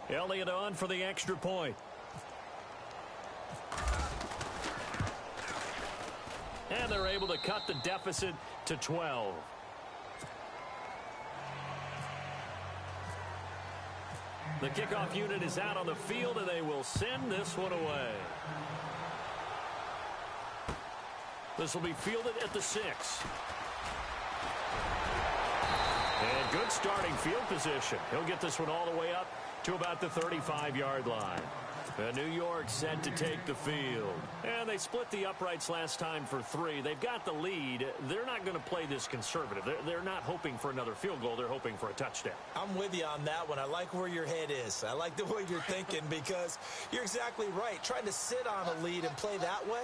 Speaker 2: Elliott on for the extra point. And they're able to cut the deficit to 12. The kickoff unit is out on the field, and they will send this one away. This will be fielded at the 6. And good starting field position. He'll get this one all the way up to about the 35-yard line. New York set to take the field. And they split the uprights last time for 3. They've got the lead. They're not going to play this conservative. They're not hoping for another field goal. They're hoping for a touchdown.
Speaker 3: I'm with you on that one. I like where your head is. I like the way you're thinking because you're exactly right. Trying to sit on a lead and play that way,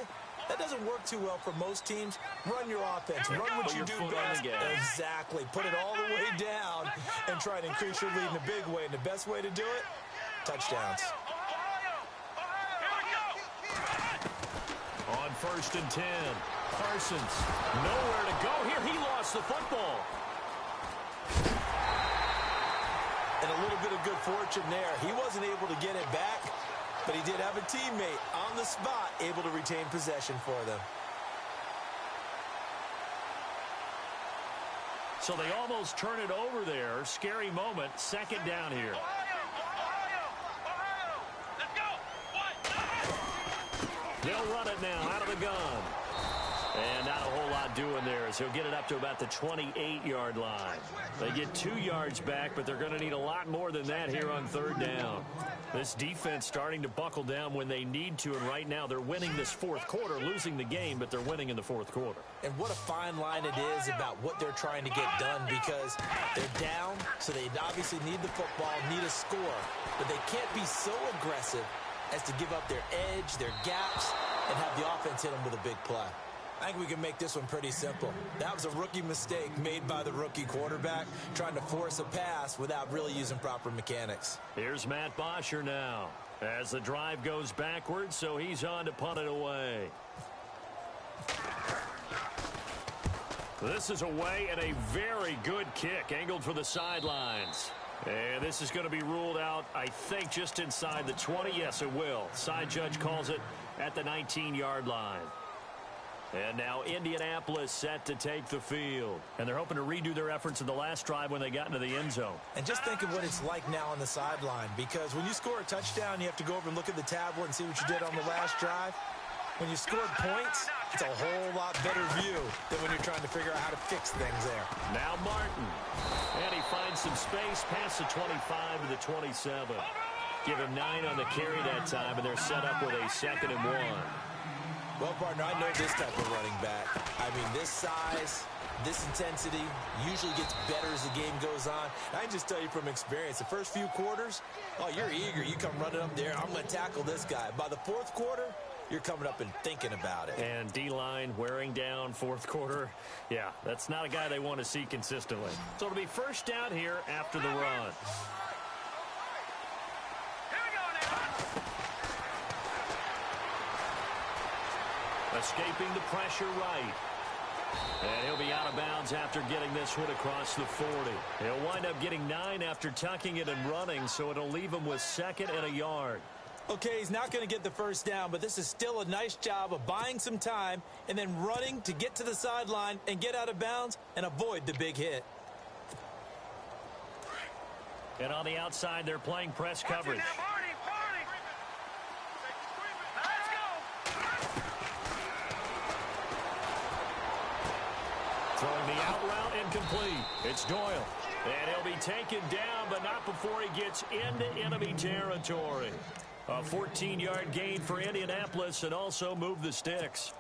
Speaker 3: that doesn't work too well for most teams. Run your offense. Run what you do best. Exactly. Put it all the way down and try to increase your lead in a big way. And the best way to do it, touchdowns.
Speaker 2: On 1st and 10, Parsons nowhere to go here. He lost the football.
Speaker 3: And a little bit of good fortune there. He wasn't able to get it back, but he did have a teammate on the spot able to retain possession for them.
Speaker 2: So they almost turn it over there. Scary moment. 2nd down here. They'll run it now out of the gun. And not a whole lot doing there as he'll get it up to about the 28-yard line. They get 2 yards back, but they're going to need a lot more than that here on 3rd down. This defense starting to buckle down when they need to, and right now they're winning this 4th quarter, losing the game, but they're winning in the 4th quarter.
Speaker 3: And what a fine line it is about what they're trying to get done because they're down, so they obviously need the football, need a score, but they can't be so aggressive as to give up their edge, their gaps, and have the offense hit them with a big play. I think we can make this one pretty simple. That was a rookie mistake made by the rookie quarterback, trying to force a pass without really using proper mechanics.
Speaker 2: Here's Matt Bosher now as the drive goes backwards, so he's on to punt it away. This is away and a very good kick angled for the sidelines. And this is going to be ruled out, I think, just inside the 20. Yes, it will. Side judge calls it at the 19-yard line. And now Indianapolis set to take the field. And they're hoping to redo their efforts in the last drive when they got into the end zone.
Speaker 3: And just think of what it's like now on the sideline. Because when you score a touchdown, you have to go over and look at the tablet and see what you did on the last drive. When you scored points, it's a whole lot better view than when you're trying to figure out how to fix things there.
Speaker 2: Now Martin. And he finds some space past the 25 to the 27. Give him 9 on the carry that time, and they're set up with a 2nd and 1.
Speaker 3: Well, partner, I know this type of running back. I mean, this size, this intensity usually gets better as the game goes on. And I can just tell you from experience, the first few quarters, oh, you're eager. You come running up there, I'm going to tackle this guy. By the 4th quarter, you're coming up and thinking about it.
Speaker 2: And D-line wearing down 4th quarter. Yeah, that's not a guy they want to see consistently. So it'll be 1st down here after the run. Escaping the pressure right. And he'll be out of bounds after getting this one across the 40. He'll wind up getting 9 after tucking it and running, so it'll leave him with 2nd and a yard.
Speaker 3: Okay, he's not going to get the 1st down, but this is still a nice job of buying some time and then running to get to the sideline and get out of bounds and avoid the big hit.
Speaker 2: And on the outside, they're playing press coverage. Throwing the out route incomplete. It's Doyle. And he'll be taken down, but not before he gets into enemy territory. A 14-yard gain for Indianapolis and also move the sticks.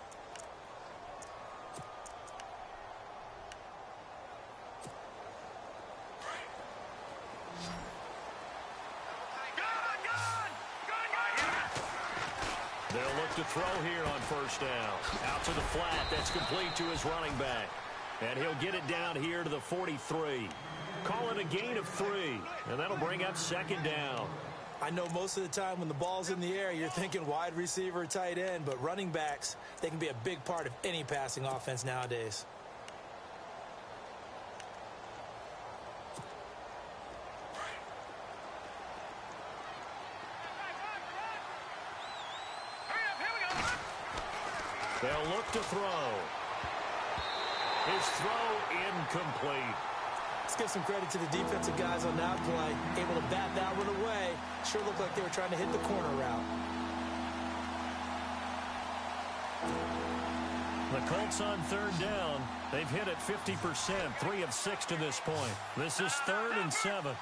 Speaker 2: They'll look to throw here on 1st down. Out to the flat. That's complete to his running back. And he'll get it down here to the 43. Call it a gain of 3. And that'll bring up 2nd down.
Speaker 3: I know most of the time when the ball's in the air, you're thinking wide receiver, tight end, but running backs, they can be a big part of any passing offense nowadays.
Speaker 2: They'll look to throw. His throw incomplete.
Speaker 3: Let's give some credit to the defensive guys on that play. Able to bat that one away. Sure looked like they were trying to hit the corner route.
Speaker 2: The Colts on third down. They've hit it 50%, 3 of 6 to this point. This is 3rd and 7.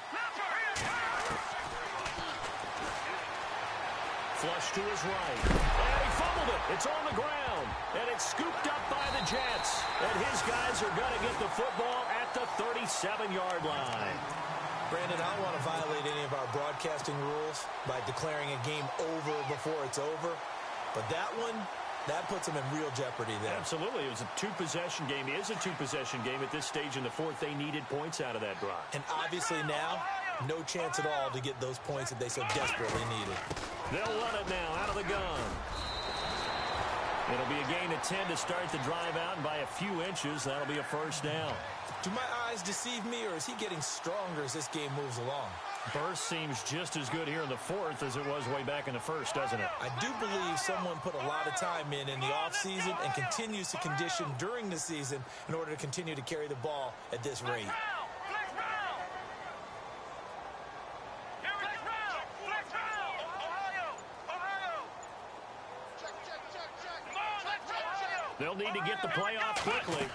Speaker 2: Flush to his right. And he fumbled it. It's on the ground. And it's scooped up by the Jets. And his guys are going to get the football at the 37-yard line.
Speaker 3: Brandon, I don't want to violate any of our broadcasting rules by declaring a game over before it's over. But that one, that puts them in real jeopardy there.
Speaker 2: Absolutely. It was a two-possession game. It is a two-possession game at this stage in the fourth. They needed points out of that drive.
Speaker 3: And obviously now, no chance at all to get those points that they so desperately needed.
Speaker 2: They'll run it now out of the gun. It'll be a gain of 10 to start the drive out, and by a few inches, that'll be a first down.
Speaker 3: Do my eyes deceive me, or is he getting stronger as this game moves along?
Speaker 2: Burst seems just as good here in the fourth as it was way back in the first, doesn't it?
Speaker 3: I do believe someone put a lot of time in the offseason and continues to condition during the season in order to continue to carry the ball at this rate.
Speaker 2: They'll need to get the play off quickly.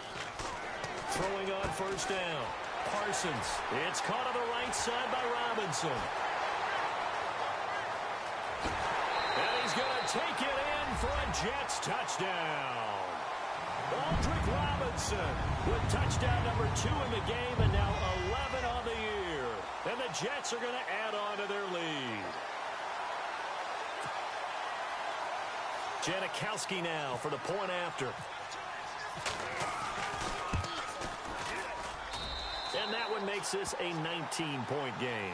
Speaker 2: Throwing on first down. Parsons. It's caught on the right side by Robinson. And he's going to take it in for a Jets touchdown. Aldrick Robinson with touchdown number 2 in the game and now 11 on the year. And the Jets are going to add on to their lead. Janikowski now for the point after. And that one makes this a 19-point game.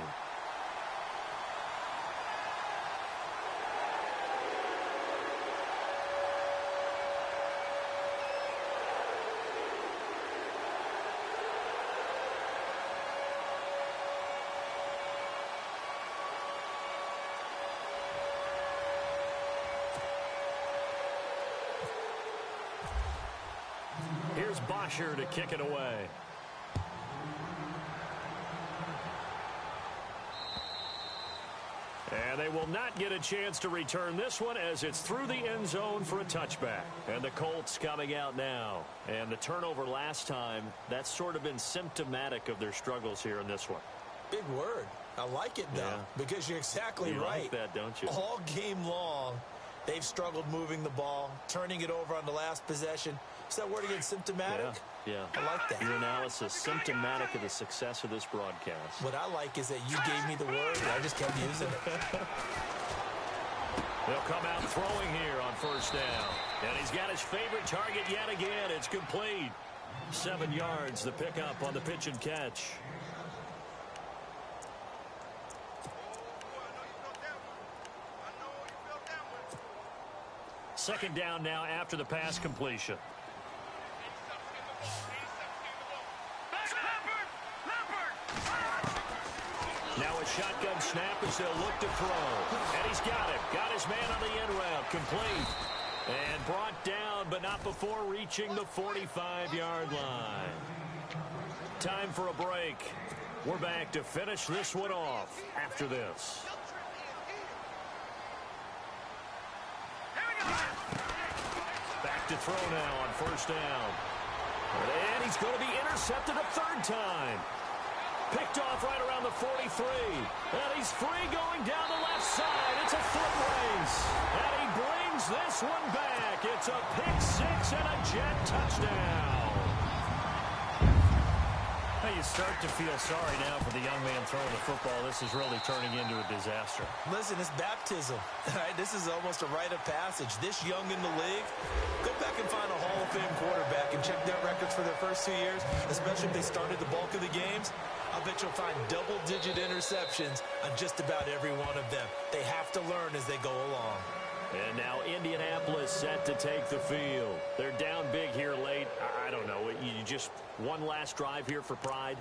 Speaker 2: Here's Bosher to kick it away. And they will not get a chance to return this one as it's through the end zone for a touchback. And the Colts coming out now. And the turnover last time, that's sort of been symptomatic of their struggles here in this one.
Speaker 3: Big word. I like it, though, because you're exactly
Speaker 2: you
Speaker 3: right.
Speaker 2: Like that, don't you?
Speaker 3: All game long, they've struggled moving the ball, turning it over on the last possession. Is that word again, symptomatic?
Speaker 2: Yeah.
Speaker 3: I like that.
Speaker 2: Your analysis, symptomatic of the success of this broadcast.
Speaker 3: What I like is that you gave me the word, and I just kept using it.
Speaker 2: They'll come out throwing here on first down. And he's got his favorite target yet again. It's complete. 7 yards, the pickup on the pitch and catch. Second down now after the pass completion. Now a shotgun snap as they'll look to throw. And he's got it. Got his man on the end route. Complete. And brought down, but not before reaching the 45-yard line. Time for a break. We're back to finish this one off after this. Back to throw now on first down. And he's going to be intercepted a third time. Picked off right around the 43. And he's free going down the left side. It's a foot race. And he brings this one back. It's a pick six and a Jet touchdown. Hey, you start to feel sorry now for the young man throwing the football. This is really turning into a disaster.
Speaker 3: Listen, it's baptism. Right? This is almost a rite of passage. This young in the league, go back and find a Hall of Fame quarterback and check their records for their first 2 years, especially if they started the bulk of the games. I'll bet you'll find double-digit interceptions on just about every one of them. They have to learn as they go along.
Speaker 2: And now Indianapolis set to take the field. They're down big here late. I don't know. You just one last drive here for pride?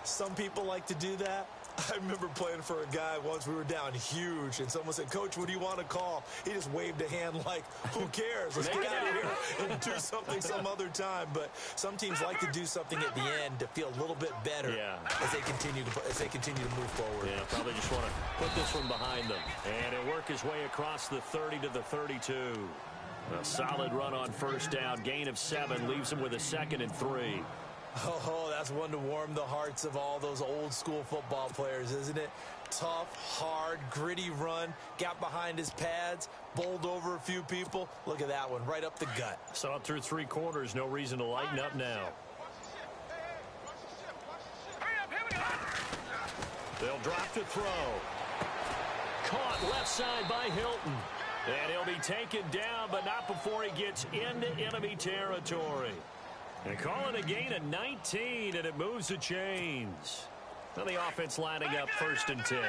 Speaker 3: Some people like to do that. I remember playing for a guy once. We were down huge, and someone said, "Coach, what do you want to call?" He just waved a hand like, who cares? Let's get out of here and do something some other time. But some teams like to do something at the end to feel a little bit better as they continue to move forward.
Speaker 2: Yeah, probably just want to put this one behind them. And he'll work his way across the 30 to the 32. A solid run on first down. Gain of 7 leaves him with a 2nd and 3.
Speaker 3: Oh, that's one to warm the hearts of all those old school football players, isn't it? Tough, hard, gritty run. Got behind his pads, bowled over a few people. Look at that one, right up the gut.
Speaker 2: Saw it through 3 quarters. No reason to lighten up now. They'll drop to throw. Caught left side by Hilton. And he'll be taken down, but not before he gets into enemy territory. And calling a gain of 19, and it moves the chains. Now the offense lining up 1st and 10.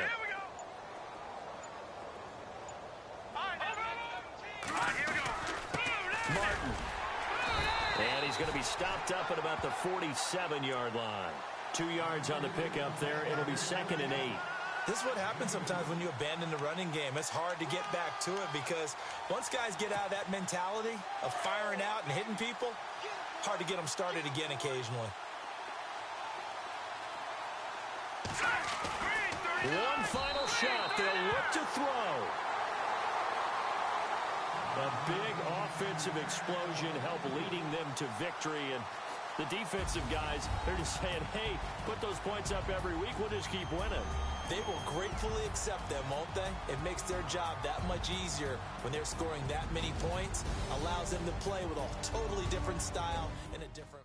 Speaker 2: Martin. And he's going to be stopped up at about the 47-yard line. 2 yards on the pickup there. It'll be 2nd and 8.
Speaker 3: This is what happens sometimes when you abandon the running game. It's hard to get back to it because once guys get out of that mentality of firing out and hitting people, hard to get them started again occasionally.
Speaker 2: One final shot. They'll look to throw. A big offensive explosion helped leading them to victory. And the defensive guys, they're just saying, hey, put those points up every week. We'll just keep winning.
Speaker 3: They will gratefully accept them, won't they? It makes their job that much easier when they're scoring that many points. Allows them to play with a totally different style and a different...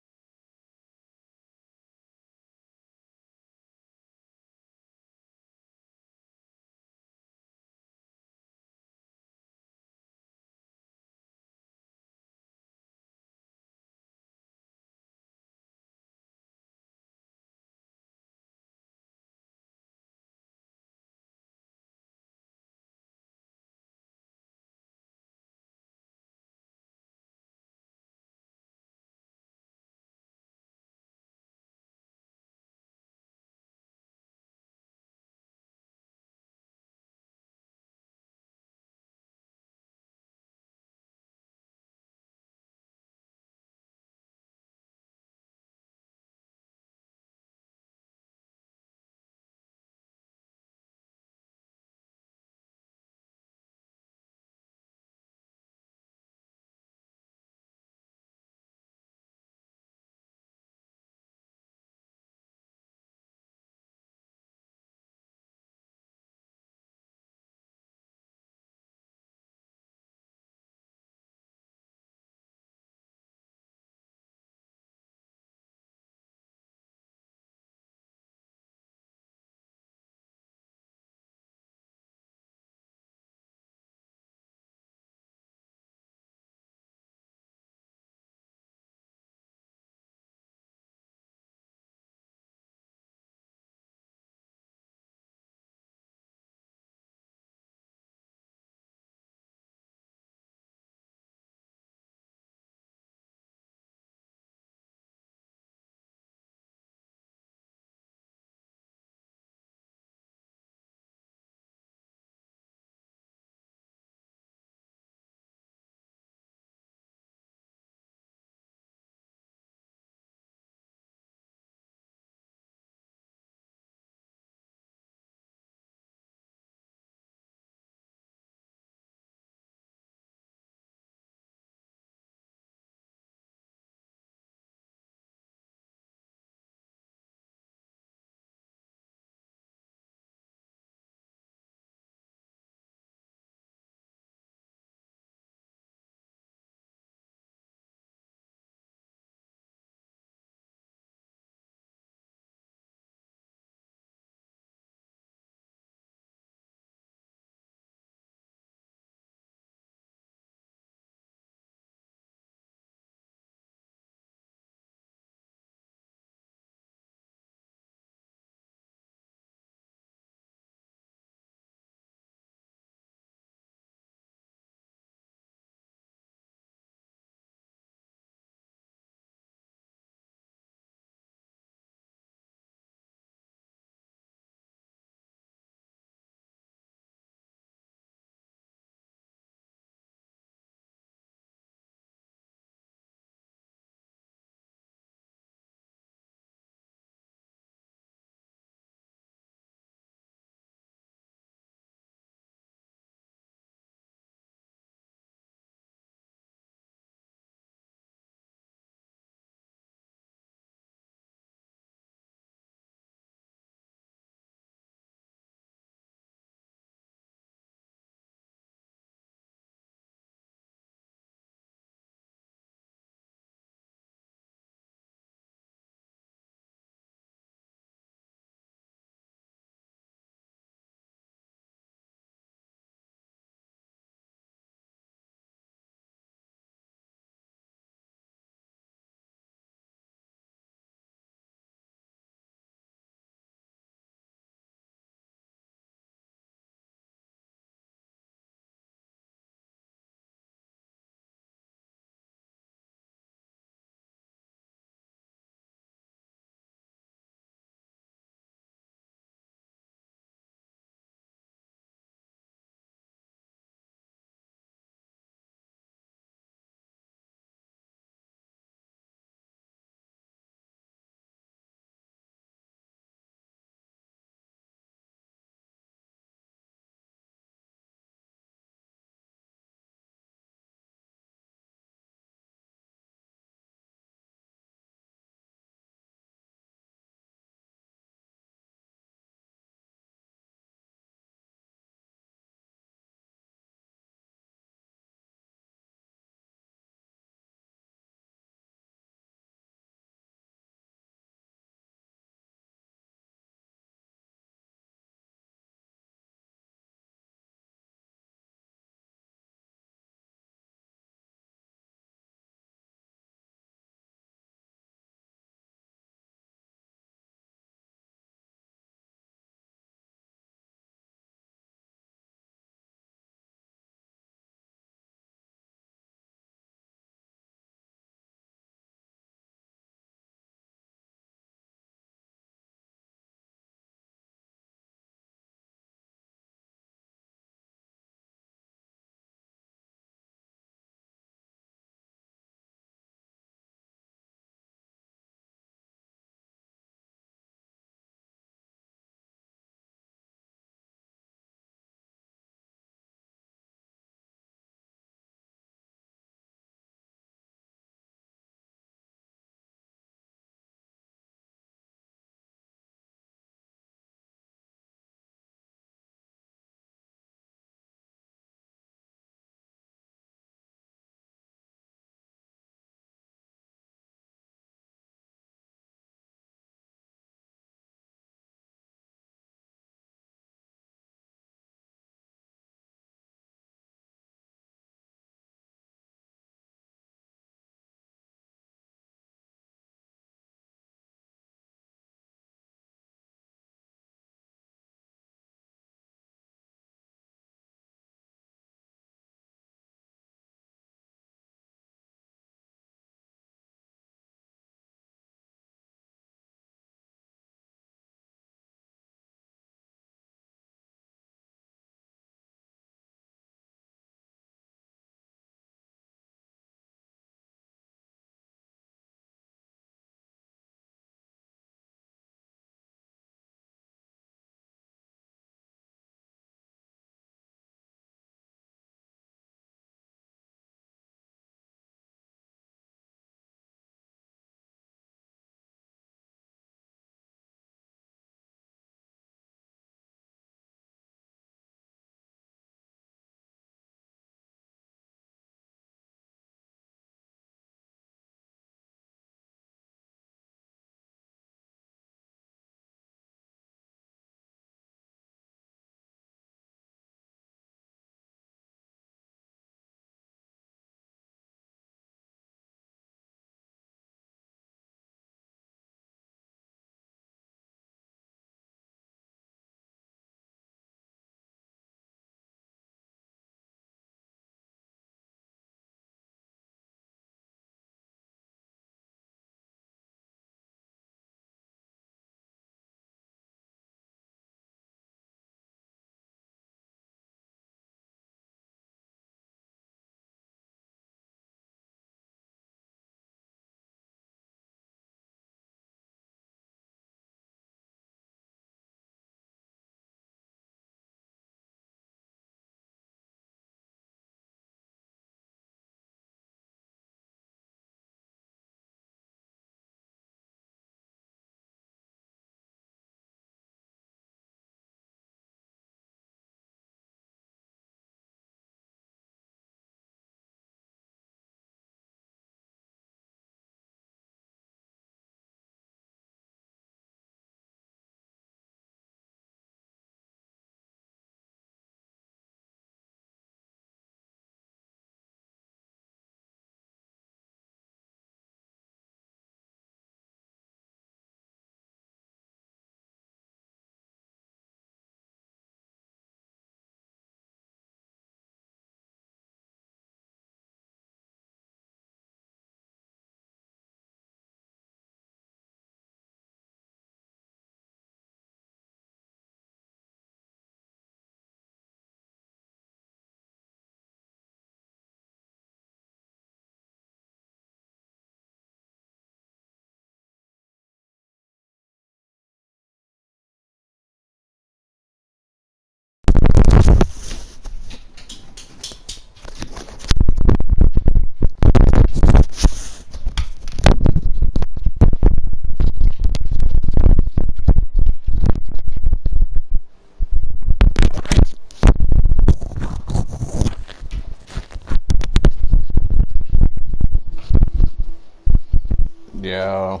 Speaker 5: go.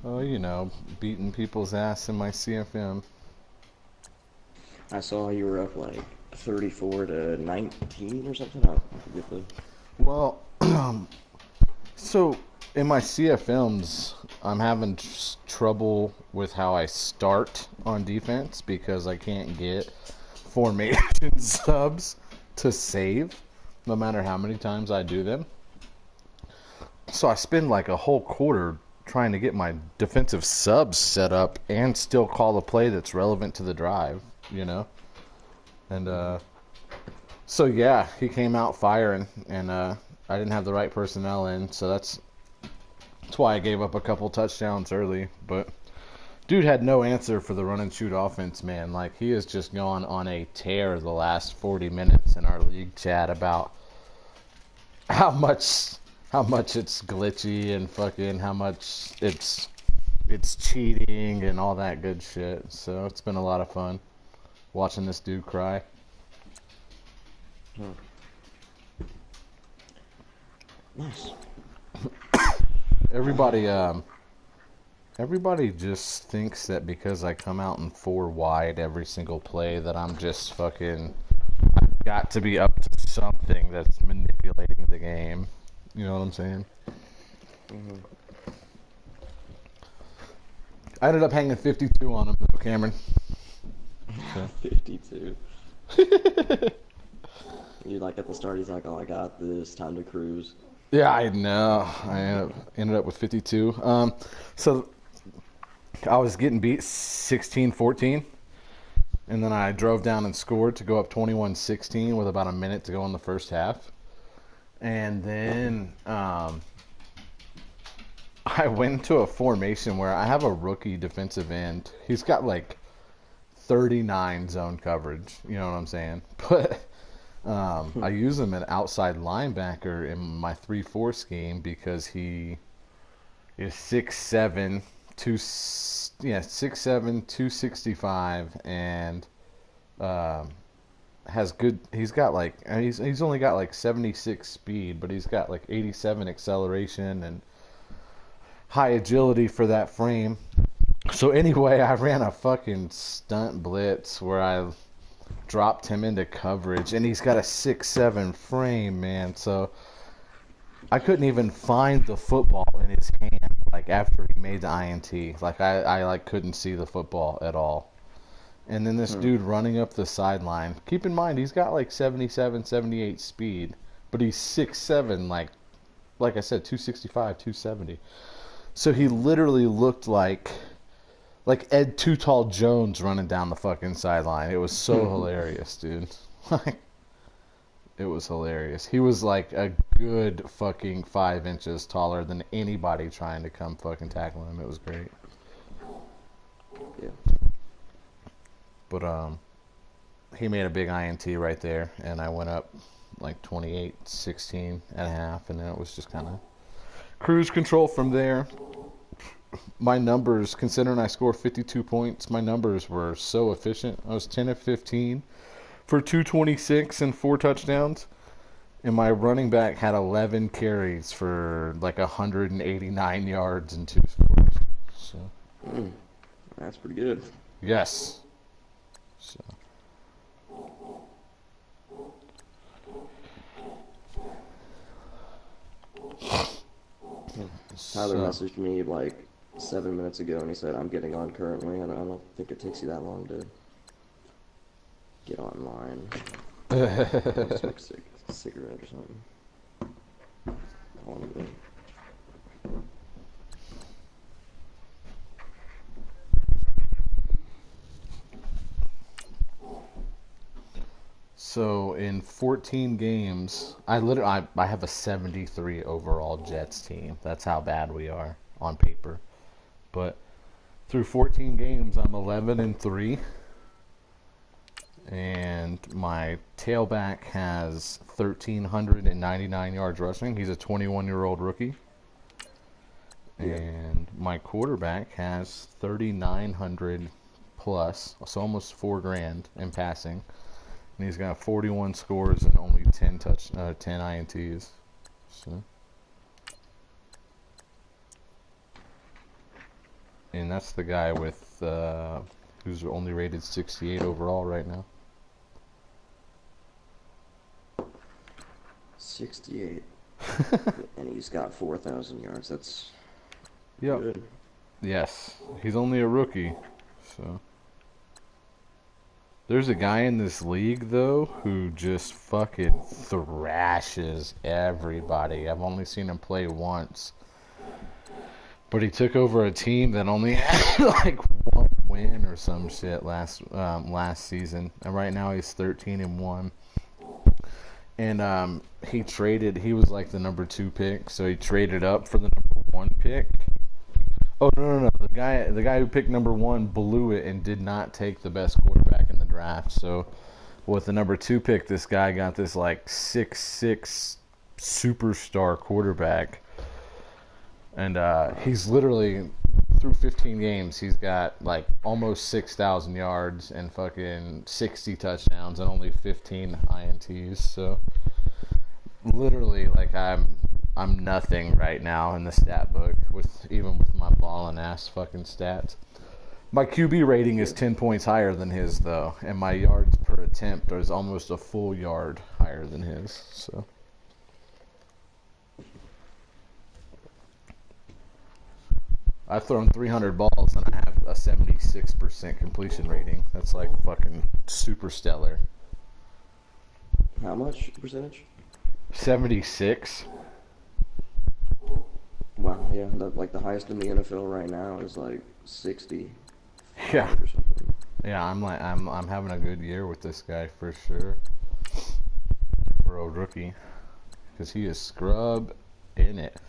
Speaker 5: Oh, you know, beating people's ass in my CFM.
Speaker 6: I saw you were up like 34 to 19 or something. I forget the.
Speaker 5: Well, so in my CFMs, I'm having trouble with how I start on defense because I can't get formation subs to save, no matter how many times I do them. So I spend like a whole quarter trying to get my defensive subs set up and still call a play that's relevant to the drive, you know? And so yeah, he came out firing, and I didn't have the right personnel in, so that's why I gave up a couple touchdowns early. But dude had no answer for the run and shoot offense, man. Like, he has just gone on a tear the last 40 minutes in our league chat about how much it's glitchy and fucking how much it's cheating and all that good shit. So it's been a lot of fun watching this dude cry.
Speaker 6: Nice.
Speaker 5: Everybody just thinks that because I come out in 4 wide every single play that I'm just fucking got to be up to something that's manipulating the game. You know what I'm saying?
Speaker 6: Mm-hmm.
Speaker 5: I ended up hanging 52 on him, though, Cameron. So.
Speaker 6: 52. You like at the start, he's like, "Oh, I got this. Time to cruise."
Speaker 5: Yeah, I know. I ended up with 52. So I was getting beat 16-14, and then I drove down and scored to go up 21-16 with about a minute to go in the first half. And then I went into a formation where I have a rookie defensive end. He's got like 39 zone coverage. You know what I'm saying? But I use him at outside linebacker in my 3-4 scheme because he is 6'7", 265, and has good. He's got like he's only got like 76 speed, but he's got like 87 acceleration and high agility for that frame. So anyway, I ran a fucking stunt blitz where I dropped him into coverage, and he's got a 6'7" frame, man. So I couldn't even find the football in his hand, like after he made the INT. Like I like couldn't see the football at all. And then this dude running up the sideline. Keep in mind, he's got like 77, 78 speed, but he's 6'7", like I said, 265, 270. So he literally looked like Ed Too Tall Jones running down the fucking sideline. It was so hilarious, dude. Like, it was hilarious. He was like a good fucking 5 inches taller than anybody trying to come fucking tackle him. It was great.
Speaker 6: Yeah.
Speaker 5: But he made a big INT right there, and I went up like 28-16 at half, and then it was just kind of cruise control from there. My numbers, considering I scored 52 points, my numbers were so efficient. I was 10 of 15 for 226 and 4 touchdowns. And my running back had 11 carries for like 189 yards and 2 scores. So,
Speaker 6: That's pretty good.
Speaker 5: yes. So.
Speaker 6: Tyler messaged me like 7 minutes ago, and he said, "I'm getting on currently, and I don't think it takes you that long to get online." Smoke a cigarette or something. Call him good.
Speaker 5: So in 14 games, I have a 73 overall Jets team. That's how bad we are on paper. But through 14 games, I'm 11-3. And my tailback has 1,399 yards rushing. He's a 21-year-old rookie. And my quarterback has 3,900 plus, so almost $4,000 in passing. And he's got 41 scores and only 10 INTs. So and that's the guy with who's only rated 68 overall right now.
Speaker 6: 68. And he's got 4,000 yards. That's good.
Speaker 5: Yes. He's only a rookie. So there's a guy in this league though who just fucking thrashes everybody. I've only seen him play once. But he took over a team that only had like one win or some shit last season. And right now he's 13-1. And he was like the number 2 pick, so he traded up for the number 1 pick. Oh no. The guy who picked number 1 blew it and did not take the best quarterback in the draft. So with the number 2 pick, this guy got this like 6'6" superstar quarterback. And he's literally, through 15 games, he's got like almost 6,000 yards and fucking 60 touchdowns and only 15 INTs. So literally, like I'm nothing right now in the stat book even with my ballin' ass fucking stats. My QB rating is 10 points higher than his though, and my yards per attempt is almost a full yard higher than his. So. I've thrown 300 balls and I have a 76% completion rating. That's like fucking super stellar.
Speaker 6: How much percentage?
Speaker 5: 76.
Speaker 6: Wow, yeah, like the highest in the NFL right now is like 60.
Speaker 5: Yeah.
Speaker 6: Or something.
Speaker 5: Yeah, I'm having a good year with this guy for sure. For a rookie, because he is scrub in it.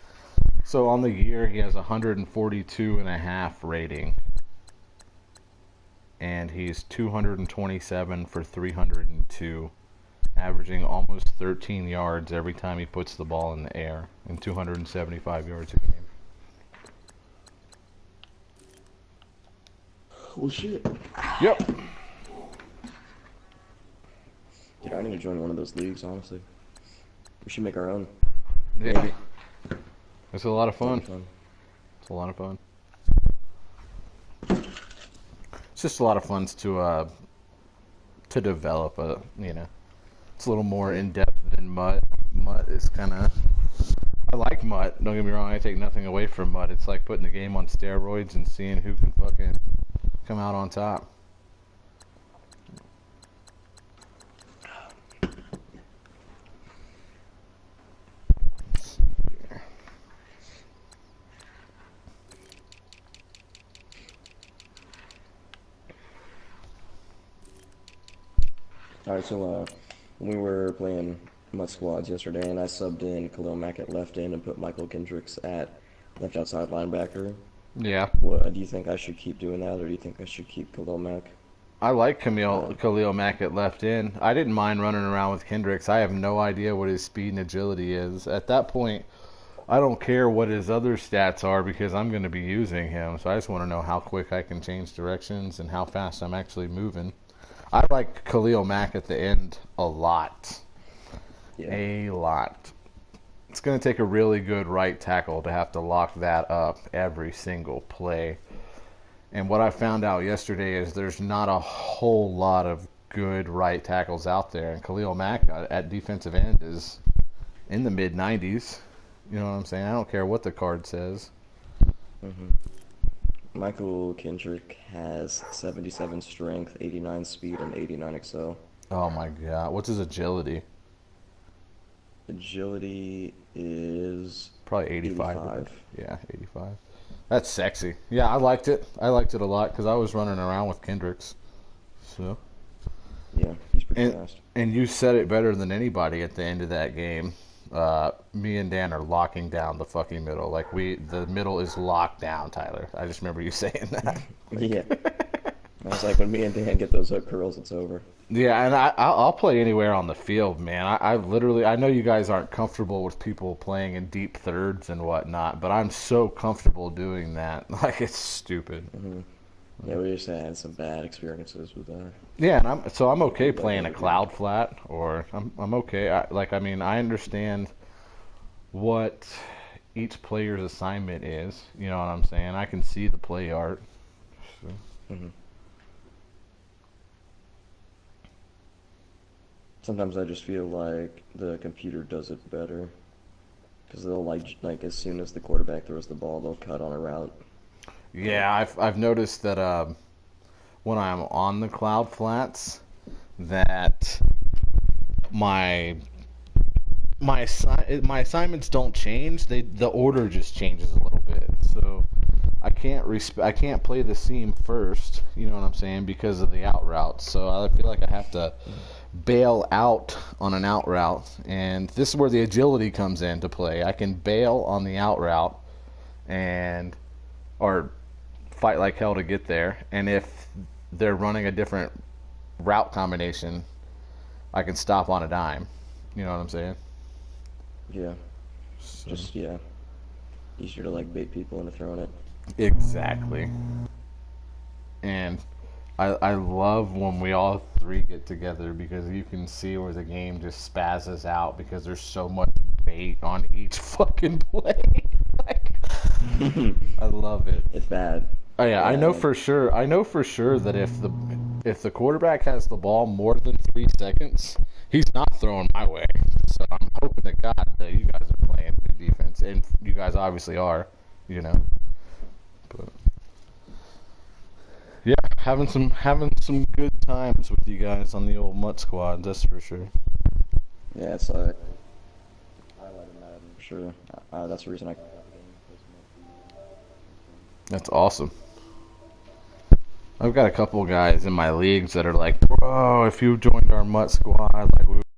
Speaker 5: So on the year, he has 142.5 rating. And he's 227 for 302, averaging almost 13 yards every time he puts the ball in the air, and 275 yards a game.
Speaker 6: Well, shit.
Speaker 5: Yep.
Speaker 6: Yeah, I need to join one of those leagues, honestly. We should make our own.
Speaker 5: Yeah.
Speaker 6: Maybe.
Speaker 5: It's a lot of fun. It's a lot of fun. It's just a lot of fun to develop a, it's a little more in depth than Mutt. Mutt is kind of, I like Mutt. Don't get me wrong. I take nothing away from Mutt. It's like putting the game on steroids and seeing who can fucking come out on top.
Speaker 6: Alright, so we were playing Mutt Squads yesterday, and I subbed in Khalil Mack at left end and put Michael Kendricks at left outside linebacker.
Speaker 5: Yeah.
Speaker 6: What, do you think I should keep doing that, or do you think I should keep Khalil Mack?
Speaker 5: I like Khalil Mack at left end. I didn't mind running around with Kendricks. I have no idea what his speed and agility is. At that point, I don't care what his other stats are because I'm going to be using him. So I just want to know how quick I can change directions and how fast I'm actually moving. I like Khalil Mack at the end a lot.
Speaker 6: Yeah.
Speaker 5: A lot. It's going to take a really good right tackle to have to lock that up every single play. And what I found out yesterday is there's not a whole lot of good right tackles out there. And Khalil Mack at defensive end is in the mid-90s. You know what I'm saying? I don't care what the card says.
Speaker 6: Mm-hmm. Michael Kendrick has 77 strength, 89 speed, and 89 excel.
Speaker 5: Oh my god. What's his agility?
Speaker 6: Agility is
Speaker 5: probably 85.
Speaker 6: 85.
Speaker 5: Yeah, 85. That's sexy. Yeah, I liked it. I liked it a lot because I was running around with Kendricks. So.
Speaker 6: Yeah, he's pretty fast.
Speaker 5: And you said it better than anybody at the end of that game. Me and Dan are locking down the fucking middle. Like the middle is locked down, Tyler. I just remember you saying that.
Speaker 6: Yeah. I was like, when me and Dan get those hook curls, it's over.
Speaker 5: Yeah, and I'll play anywhere on the field, man. I know you guys aren't comfortable with people playing in deep thirds and whatnot, but I'm so comfortable doing that. Like, it's stupid.
Speaker 6: Mm-hmm. Yeah, we just had some bad experiences with that.
Speaker 5: Yeah, and I'm okay playing a cloud flat, or I'm okay. I understand what each player's assignment is. You know what I'm saying? I can see the play art. So.
Speaker 6: Mm-hmm. Sometimes I just feel like the computer does it better. Because they'll, like as soon as the quarterback throws the ball, they'll cut on a route.
Speaker 5: Yeah, I've noticed that when I'm on the cloud flats, that my assignments don't change. The order just changes a little bit. So I can't play the seam first. You know what I'm saying, because of the out route. So I feel like I have to bail out on an out route, and this is where the agility comes into play. I can bail on the out route or fight like hell to get there, and if they're running a different route combination, I can stop on a dime. You know what I'm saying?
Speaker 6: Yeah. Just, yeah. Easier to, like, bait people into throwing it.
Speaker 5: Exactly. And I love when we all three get together, because you can see where the game just spazzes out because there's so much bait on each fucking play. Like, I love it.
Speaker 6: It's bad.
Speaker 5: Oh yeah, I know for sure. I know for sure that if the quarterback has the ball more than 3 seconds, he's not throwing my way. So I'm hoping to God that you guys are playing good defense, and you guys obviously are. You know. But yeah, having some good times with you guys on the old Mutt Squad, that's for sure.
Speaker 6: Yeah, it's like I like Madden for sure. That's the reason I.
Speaker 5: That's awesome. I've got a couple guys in my leagues that are like, bro, if you joined our Mutt Squad, like we